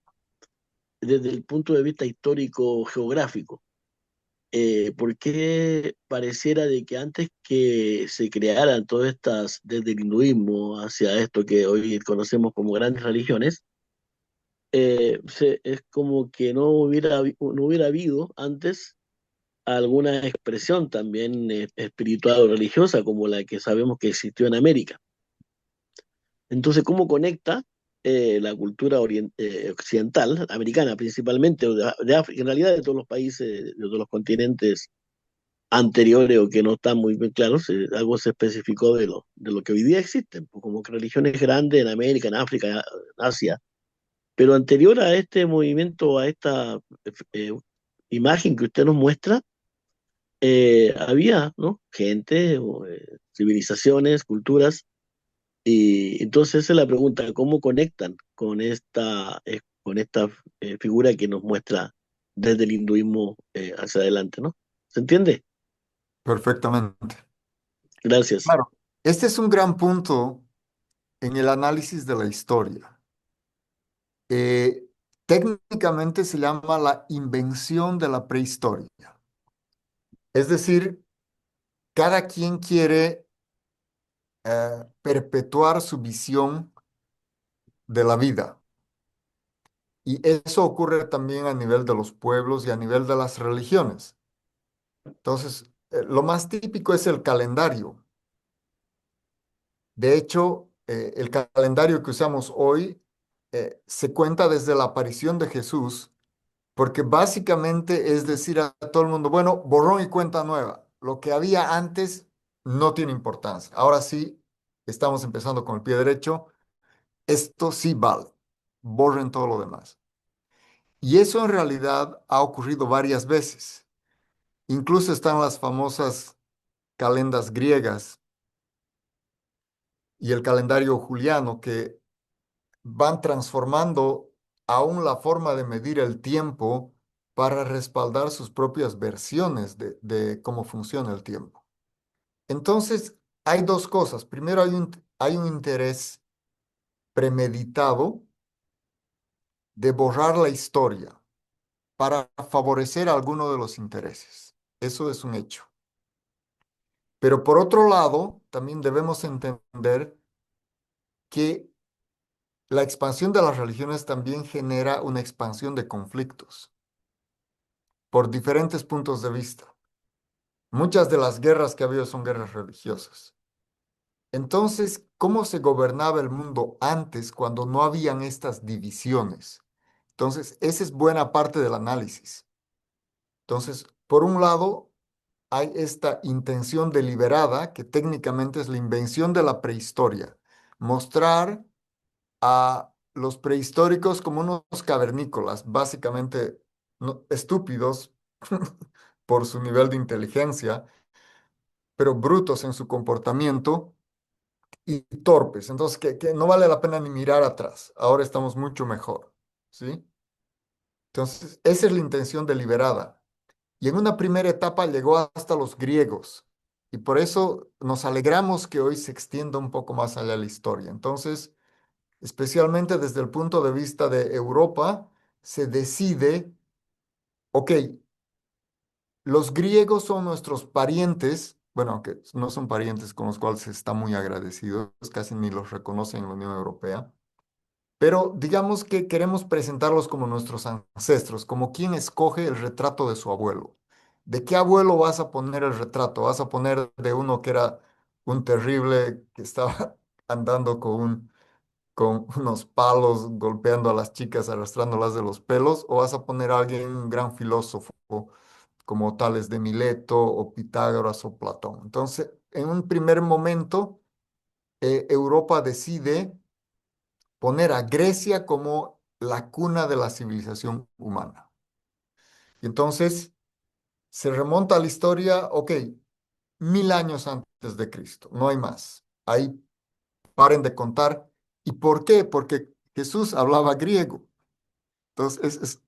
desde el punto de vista histórico-geográfico. ¿Por qué pareciera de que antes que se crearan todas estas, desde el hinduismo hacia esto que hoy conocemos como grandes religiones, es como que no hubiera habido antes alguna expresión también espiritual o religiosa como la que sabemos que existió en América? Entonces, ¿cómo conecta la cultura occidental, americana principalmente, o de África, en realidad de todos los países, de todos los continentes anteriores o que no están muy bien claros, algo se especificó de lo que hoy día existen, pues, como que religiones grandes en América, en África, en Asia, pero anterior a este movimiento, a esta eh, imagen que usted nos muestra, había, ¿no? Gente, o, civilizaciones, culturas, y entonces esa es la pregunta, ¿cómo conectan con esta figura que nos muestra desde el hinduismo hacia adelante, ¿no? ¿Se entiende? perfectamente. Gracias. Claro, este es un gran punto en el análisis de la historia. eh, técnicamente se llama la invención de la prehistoria. Es decir, cada quien quiere perpetuar su visión de la vida. Y eso ocurre también a nivel de los pueblos y a nivel de las religiones. Entonces, lo más típico es el calendario. De hecho, el calendario que usamos hoy se cuenta desde la aparición de Jesús, porque básicamente es decir a todo el mundo, bueno, borrón y cuenta nueva. Lo que había antes no tiene importancia. Ahora sí, estamos empezando con el pie derecho. Esto sí vale. Borren todo lo demás. Y eso en realidad ha ocurrido varias veces. Incluso están las famosas calendas griegas y el calendario juliano que van transformando aún la forma de medir el tiempo para respaldar sus propias versiones de cómo funciona el tiempo. Entonces, hay dos cosas. Primero, hay un interés premeditado de borrar la historia para favorecer alguno de los intereses. Eso es un hecho. Pero por otro lado, también debemos entender que la expansión de las religiones también genera una expansión de conflictos por diferentes puntos de vista. Muchas de las guerras que ha habido son guerras religiosas. Entonces, ¿cómo se gobernaba el mundo antes cuando no habían estas divisiones? Entonces, esa es buena parte del análisis. Entonces, por un lado, hay esta intención deliberada, que técnicamente es la invención de la prehistoria, mostrar a los prehistóricos como unos cavernícolas, básicamente estúpidos por su nivel de inteligencia, pero brutos en su comportamiento y torpes. Entonces, que no vale la pena ni mirar atrás. Ahora estamos mucho mejor, ¿sí? Entonces, esa es la intención deliberada. Y en una primera etapa llegó hasta los griegos. Y por eso nos alegramos que hoy se extienda un poco más allá la historia. Entonces, especialmente desde el punto de vista de Europa, se decide, ok, los griegos son nuestros parientes, bueno, aunque no son parientes con los cuales se está muy agradecidos, casi ni los reconocen en la Unión Europea, pero digamos que queremos presentarlos como nuestros ancestros, como quien escoge el retrato de su abuelo. ¿De qué abuelo vas a poner el retrato? ¿Vas a poner de uno que era un terrible, que estaba andando con unos palos, golpeando a las chicas, arrastrándolas de los pelos? ¿O vas a poner a alguien, un gran filósofo, como Tales de Mileto o Pitágoras o Platón? Entonces, en un primer momento, Europa decide poner a Grecia como la cuna de la civilización humana. Y entonces se remonta a la historia, ok, 1000 años antes de Cristo, no hay más. Ahí paren de contar. ¿Y por qué? Porque Jesús hablaba griego. Entonces,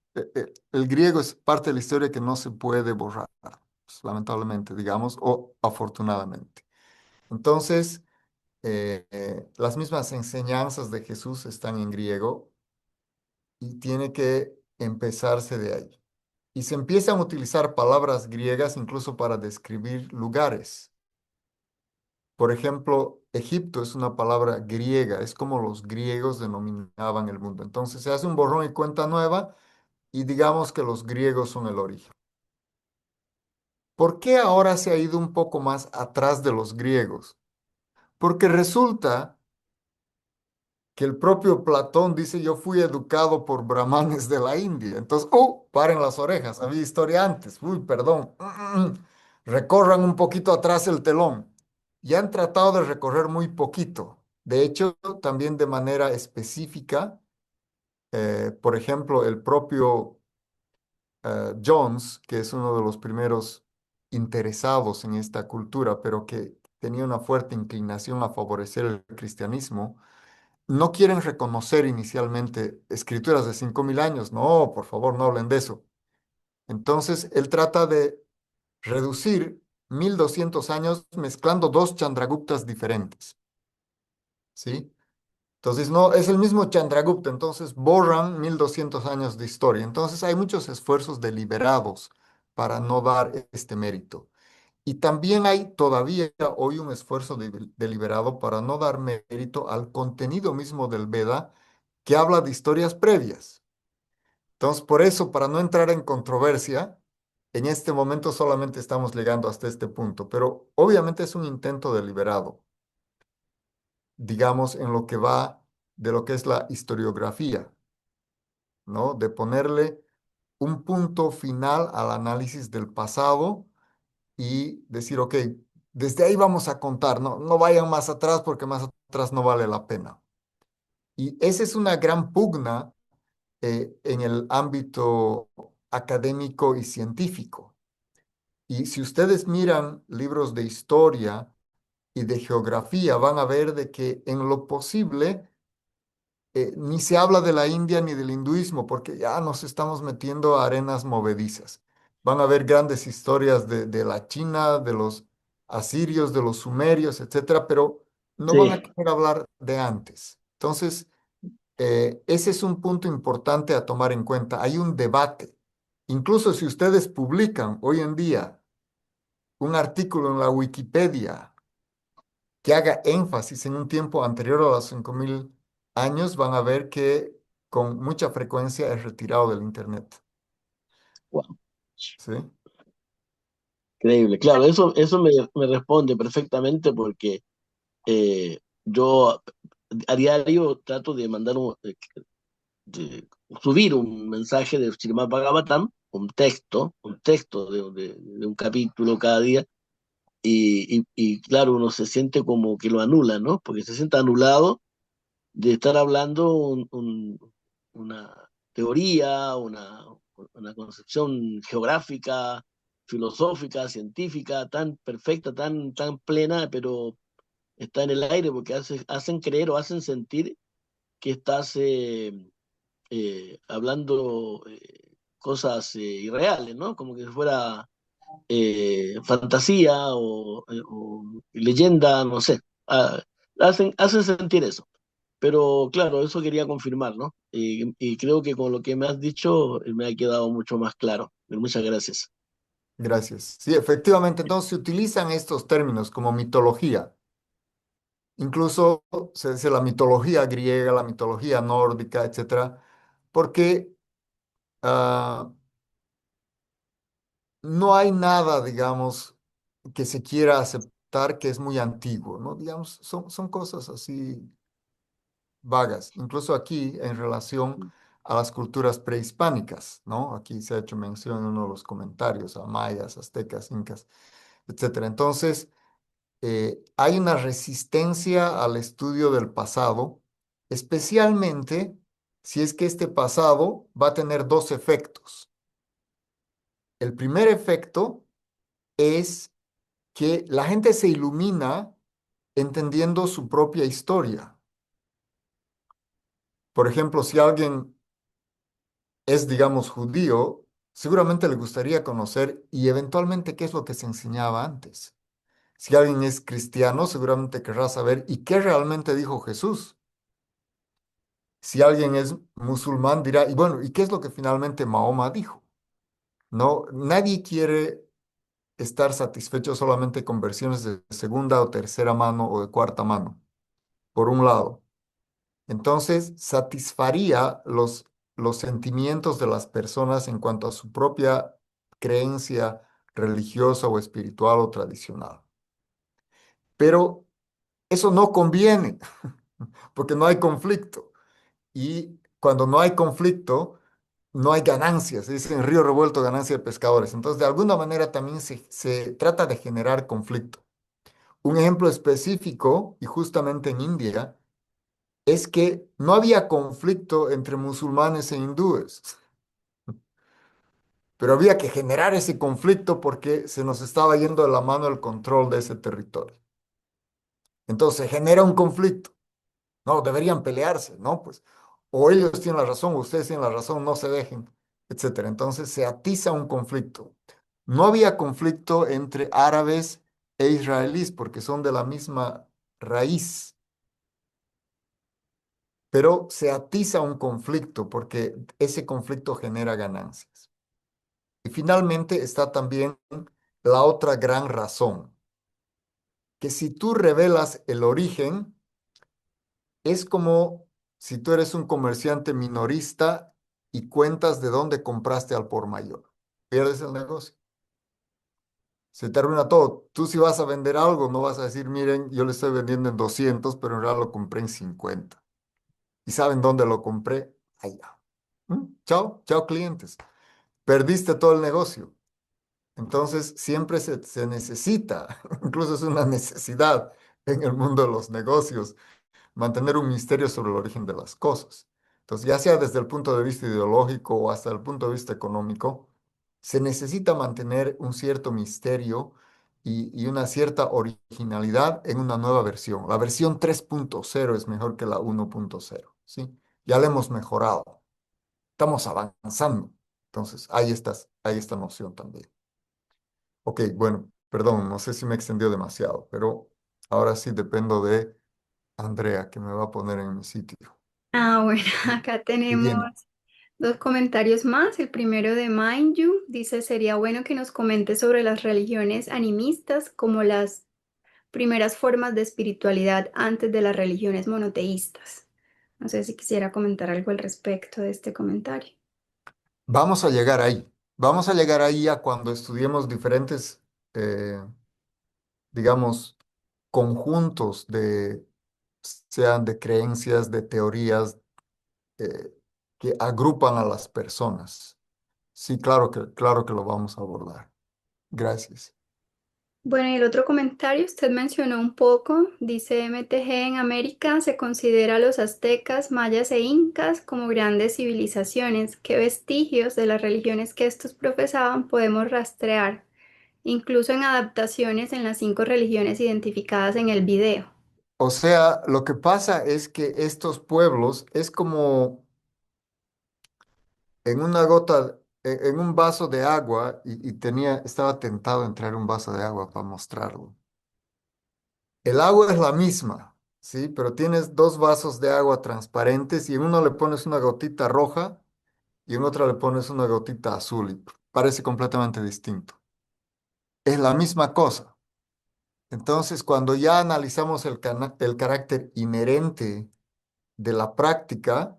el griego es parte de la historia que no se puede borrar, pues, lamentablemente, digamos, o afortunadamente. Entonces, las mismas enseñanzas de Jesús están en griego y tiene que empezarse de ahí. Y se empiezan a utilizar palabras griegas incluso para describir lugares. Por ejemplo, Egipto es una palabra griega, es como los griegos denominaban el mundo. Entonces se hace un borrón y cuenta nueva y digamos que los griegos son el origen. ¿Por qué ahora se ha ido un poco más atrás de los griegos? Porque resulta que el propio Platón dice, yo fui educado por brahmanes de la India. Entonces, paren las orejas, había historia antes. Uy, perdón. Recorran un poquito atrás el telón. Y han tratado de recorrer muy poquito. De hecho, también de manera específica, por ejemplo, el propio Jones, que es uno de los primeros interesados en esta cultura, pero que tenía una fuerte inclinación a favorecer el cristianismo, no quieren reconocer inicialmente escrituras de 5000 años. No, por favor, no hablen de eso. Entonces, él trata de reducir 1200 años mezclando dos Chandraguptas diferentes, ¿sí? Entonces, no, es el mismo Chandragupta, entonces borran 1200 años de historia. Entonces, hay muchos esfuerzos deliberados para no dar este mérito. Y también hay todavía hoy un esfuerzo deliberado para no dar mérito al contenido mismo del Veda que habla de historias previas. Entonces, por eso, para no entrar en controversia, en este momento solamente estamos llegando hasta este punto, pero obviamente es un intento deliberado, digamos, en lo que va de lo que es la historiografía, ¿no? De ponerle un punto final al análisis del pasado y decir, ok, desde ahí vamos a contar, no, no vayan más atrás porque más atrás no vale la pena. Y esa es una gran pugna en el ámbito académico y científico. Y si ustedes miran libros de historia y de geografía, van a ver de que en lo posible ni se habla de la India ni del hinduismo, porque ya nos estamos metiendo a arenas movedizas. Van a haber grandes historias de la China, de los asirios, de los sumerios, etcétera, pero no van a Sí, querer hablar de antes. Entonces, ese es un punto importante a tomar en cuenta. Hay un debate. Incluso si ustedes publican hoy en día un artículo en la Wikipedia que haga énfasis en un tiempo anterior a los 5000 años, van a ver que con mucha frecuencia es retirado del Internet. wow, ¿Sí? increíble. Claro, eso me responde perfectamente porque yo a diario trato de de subir un mensaje de Srimad Bhagavatam, un texto de un capítulo cada día, y claro, uno se siente como que lo anula, ¿no? Porque se siente anulado de estar hablando una teoría, una concepción geográfica, filosófica, científica, tan perfecta, tan plena, pero está en el aire porque hacen creer o hacen sentir que estás hablando cosas irreales, ¿no? Como que fuera fantasía o leyenda, no sé. Ah, hacen sentir eso. Pero claro, eso quería confirmar, ¿no? Y creo que con lo que me has dicho me ha quedado mucho más claro. Muchas gracias. Gracias. Sí, efectivamente, entonces se utilizan estos términos como mitología. Incluso se dice la mitología griega, la mitología nórdica, etcétera, porque ah, no hay nada, digamos, que se quiera aceptar que es muy antiguo, ¿no? Digamos, son cosas así vagas, incluso aquí en relación a las culturas prehispánicas, ¿no? Aquí se ha hecho mención en uno de los comentarios a mayas, aztecas, incas, etcétera. Entonces, hay una resistencia al estudio del pasado, especialmente si es que este pasado va a tener dos efectos. El primer efecto es que la gente se ilumina entendiendo su propia historia. Por ejemplo, si alguien es, digamos, judío, seguramente le gustaría conocer y eventualmente qué es lo que se enseñaba antes. Si alguien es cristiano, seguramente querrá saber y qué realmente dijo Jesús. Si alguien es musulmán, dirá, y bueno, ¿y qué es lo que finalmente Mahoma dijo? No, nadie quiere estar satisfecho solamente con versiones de segunda o tercera mano o de cuarta mano, por un lado. Entonces, satisfaría los sentimientos de las personas en cuanto a su propia creencia religiosa o espiritual o tradicional. Pero eso no conviene, porque no hay conflicto. Y cuando no hay conflicto, no hay ganancias. Dice en río revuelto ganancia de pescadores. Entonces, de alguna manera también se trata de generar conflicto. Un ejemplo específico, y justamente en India, es que no había conflicto entre musulmanes e hindúes, pero había que generar ese conflicto porque se nos estaba yendo de la mano el control de ese territorio. Entonces se genera un conflicto. No, deberían pelearse, ¿no? Pues o ellos tienen la razón o ustedes tienen la razón, no se dejen, etcétera. Entonces se atiza un conflicto. No había conflicto entre árabes e israelíes porque son de la misma raíz. pero se atiza un conflicto porque ese conflicto genera ganancias. Y finalmente está también la otra gran razón, que si tú revelas el origen, es como si tú eres un comerciante minorista y cuentas de dónde compraste al por mayor. Pierdes el negocio. Se te arruina todo. Tú si vas a vender algo, no vas a decir, miren, yo le estoy vendiendo en 200, pero en realidad lo compré en 50. ¿Y saben dónde lo compré? Allá. Chao, chao clientes. Perdiste todo el negocio. Entonces, siempre se necesita, incluso es una necesidad en el mundo de los negocios, mantener un misterio sobre el origen de las cosas. Entonces, ya sea desde el punto de vista ideológico o hasta el punto de vista económico, se necesita mantener un cierto misterio y una cierta originalidad en una nueva versión. La versión 3.0 es mejor que la 1.0, ¿sí? Ya la hemos mejorado, estamos avanzando. Entonces, hay esta noción también. Ok, bueno, perdón, no sé si me extendió demasiado, pero ahora sí dependo de Andrea, que me va a poner en mi sitio. Ah, bueno, acá tenemos Siguiente. dos comentarios más. El primero de Mind You dice, sería bueno que nos comente sobre las religiones animistas como las primeras formas de espiritualidad antes de las religiones monoteístas. No sé si quisiera comentar algo al respecto de este comentario. Vamos a llegar ahí. Vamos a llegar ahí a cuando estudiemos diferentes, eh, digamos, conjuntos sean de creencias, de teorías, eh, que agrupan a las personas. Sí, claro que lo vamos a abordar. Gracias. Bueno, y el otro comentario, usted mencionó un poco, dice MTG, en América se considera a los aztecas, mayas e incas como grandes civilizaciones. ¿Qué vestigios de las religiones que estos profesaban podemos rastrear, incluso en adaptaciones en las 5 religiones identificadas en el video? O sea, lo que pasa es que estos pueblos es como en una gota, en un vaso de agua y estaba tentado a entrar un vaso de agua para mostrarlo. El agua es la misma, ¿sí? Pero tienes dos vasos de agua transparentes y en uno le pones una gotita roja y en otro le pones una gotita azul y parece completamente distinto. Es la misma cosa. Entonces, cuando ya analizamos el carácter inherente de la práctica,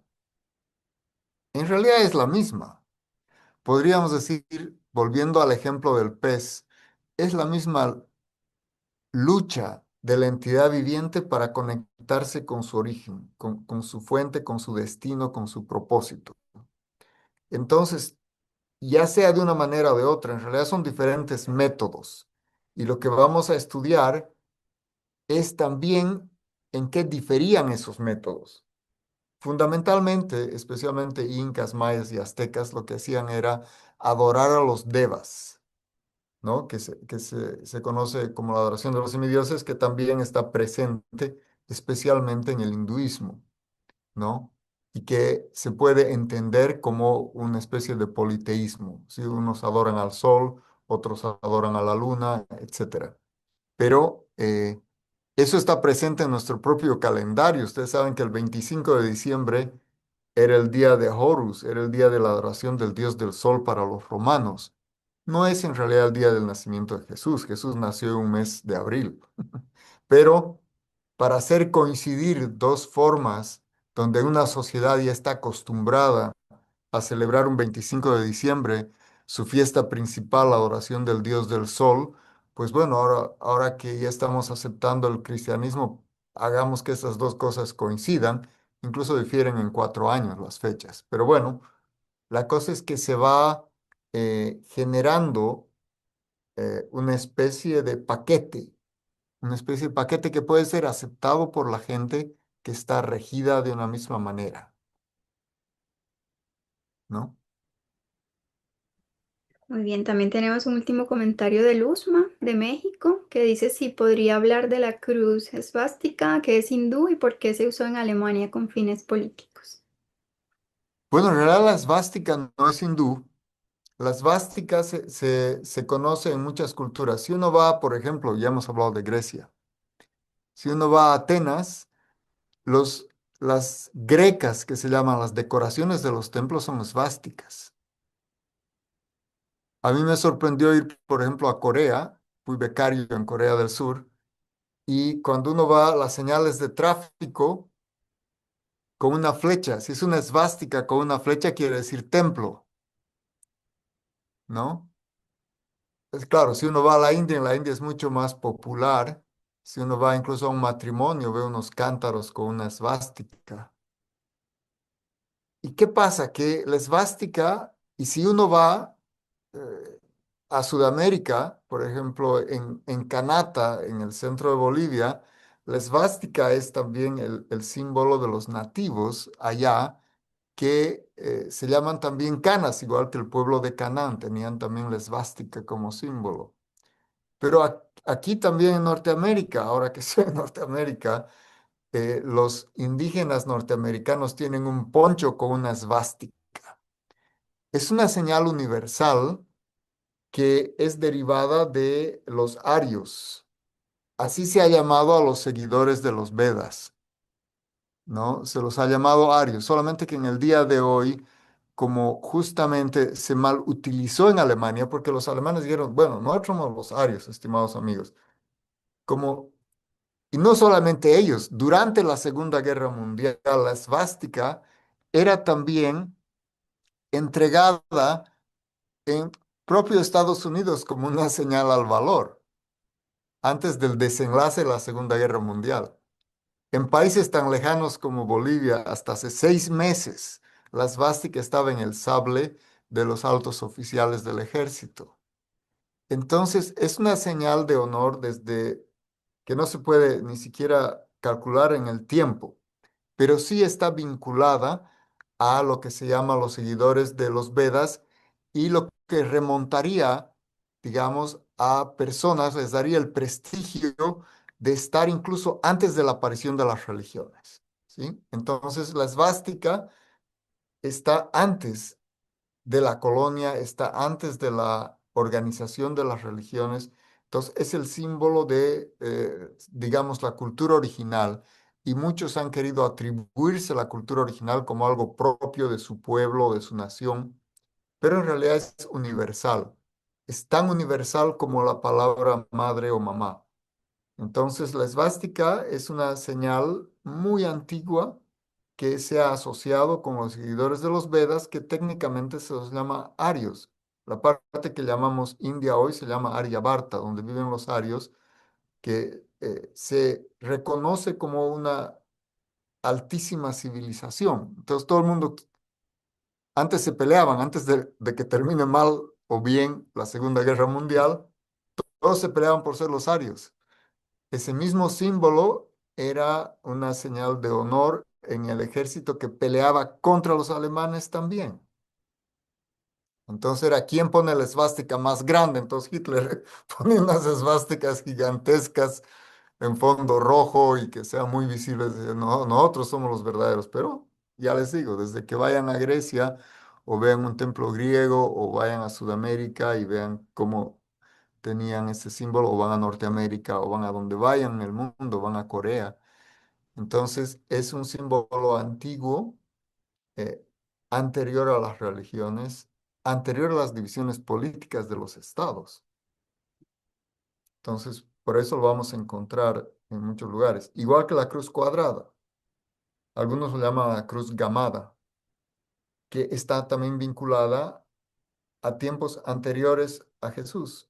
en realidad es la misma. Podríamos decir, volviendo al ejemplo del pez, es la misma lucha de la entidad viviente para conectarse con su origen, con su fuente, con su destino, con su propósito. Entonces, ya sea de una manera o de otra, en realidad son diferentes métodos. Y lo que vamos a estudiar es también en qué diferían esos métodos. Fundamentalmente, especialmente incas, mayas y aztecas, lo que hacían era adorar a los devas, ¿no? Se conoce como la adoración de los semidioses, que también está presente especialmente en el hinduismo, ¿no? Y que se puede entender como una especie de politeísmo, ¿sí? Unos adoran al sol, otros adoran a la luna, etcétera. Pero eso está presente en nuestro propio calendario. Ustedes saben que el 25 de diciembre era el día de Horus, era el día de la adoración del dios del sol para los romanos. No es en realidad el día del nacimiento de Jesús. Jesús nació en un mes de abril. Pero para hacer coincidir dos formas donde una sociedad ya está acostumbrada a celebrar un 25 de diciembre su fiesta principal, la adoración del dios del sol, pues bueno, ahora que ya estamos aceptando el cristianismo, hagamos que esas dos cosas coincidan, incluso difieren en 4 años las fechas. Pero bueno, la cosa es que se va generando una especie de paquete que puede ser aceptado por la gente que está regida de una misma manera, ¿no? Muy bien, también tenemos un último comentario de Luzma, de México, que dice si podría hablar de la cruz esvástica, que es hindú y por qué se usó en Alemania con fines políticos. Bueno, en realidad la esvástica no es hindú. La esvástica se conoce en muchas culturas. Si uno va, por ejemplo, ya hemos hablado de Grecia, si uno va a Atenas, los las grecas, que se llaman las decoraciones de los templos, son esvásticas. A mí me sorprendió ir, por ejemplo, a Corea, fui becario en Corea del Sur, y cuando uno va a las señales de tráfico con una flecha, si es una esvástica con una flecha, quiere decir templo, ¿no? Es claro, si uno va a la India, en la India es mucho más popular. Si uno va incluso a un matrimonio, ve unos cántaros con una esvástica. ¿Y qué pasa? Que la esvástica, y si uno va eh, a Sudamérica, por ejemplo, en Canata, en el centro de Bolivia, la esvástica es también el símbolo de los nativos allá, que se llaman también canas, igual que el pueblo de Canaán, tenían también la esvástica como símbolo. Pero aquí también en Norteamérica, ahora que soy en Norteamérica, los indígenas norteamericanos tienen un poncho con una esvástica. Es una señal universal que es derivada de los arios. Así se ha llamado a los seguidores de los Vedas, ¿no? Se los ha llamado arios, solamente que en el día de hoy, como justamente se mal utilizó en Alemania, porque los alemanes dijeron, bueno, nosotros somos los arios, estimados amigos, como, y no solamente ellos, durante la Segunda Guerra Mundial, la esvástica era también entregada en propio Estados Unidos como una señal al valor, antes del desenlace de la Segunda Guerra Mundial. En países tan lejanos como Bolivia, hasta hace 6 meses, la esvástica estaba en el sable de los altos oficiales del ejército. Entonces, es una señal de honor desde que no se puede ni siquiera calcular en el tiempo, pero sí está vinculada a lo que se llama los seguidores de los Vedas y lo que remontaría, digamos, a personas, les daría el prestigio de estar incluso antes de la aparición de las religiones, ¿sí? Entonces, la esvástica está antes de la colonia, está antes de la organización de las religiones. Entonces, es el símbolo de, digamos, la cultura original. Y muchos han querido atribuirse la cultura original como algo propio de su pueblo, de su nación, pero en realidad es universal. Es tan universal como la palabra madre o mamá. Entonces, la esvástica es una señal muy antigua que se ha asociado con los seguidores de los Vedas, que técnicamente se los llama arios. La parte que llamamos India hoy se llama Aryabharta, donde viven los arios, que se reconoce como una altísima civilización. Entonces, todo el mundo, antes se peleaban, antes de que termine mal o bien la Segunda Guerra Mundial, todos se peleaban por ser los arios. Ese mismo símbolo era una señal de honor en el ejército que peleaba contra los alemanes también. Entonces era quién pone la esvástica más grande. Entonces Hitler ponía unas esvásticas gigantescas en fondo rojo y que sean muy visibles. Decía, no, nosotros somos los verdaderos. Pero ya les digo, desde que vayan a Grecia o vean un templo griego o vayan a Sudamérica y vean cómo tenían ese símbolo, o van a Norteamérica, o van a donde vayan en el mundo, van a Corea. Entonces, es un símbolo antiguo, eh, anterior a las religiones, anterior a las divisiones políticas de los estados. Entonces, por eso lo vamos a encontrar en muchos lugares. Igual que la cruz cuadrada. Algunos lo llaman la cruz gamada, que está también vinculada a tiempos anteriores a Jesús.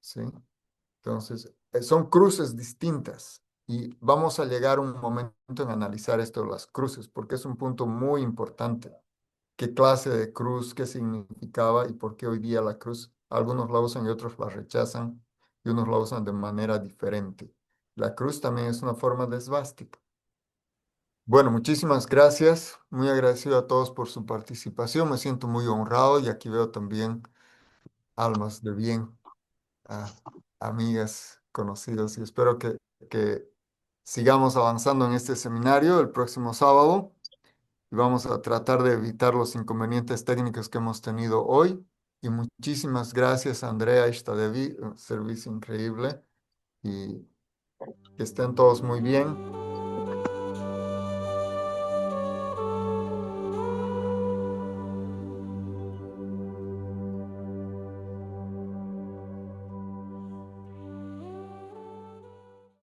¿Sí? Entonces, son cruces distintas y vamos a llegar a un momento en analizar esto de las cruces, porque es un punto muy importante. ¿Qué clase de cruz, qué significaba y por qué hoy día la cruz, algunos la usan y otros la rechazan y unos la usan de manera diferente? La cruz también es una forma de esvástica. Bueno, muchísimas gracias. Muy agradecido a todos por su participación. Me siento muy honrado y aquí veo también almas de bien, a amigas, conocidos, y espero que sigamos avanzando en este seminario el próximo sábado y vamos a tratar de evitar los inconvenientes técnicos que hemos tenido hoy. Y muchísimas gracias, Andrea Ishtadevi, un servicio increíble y que estén todos muy bien.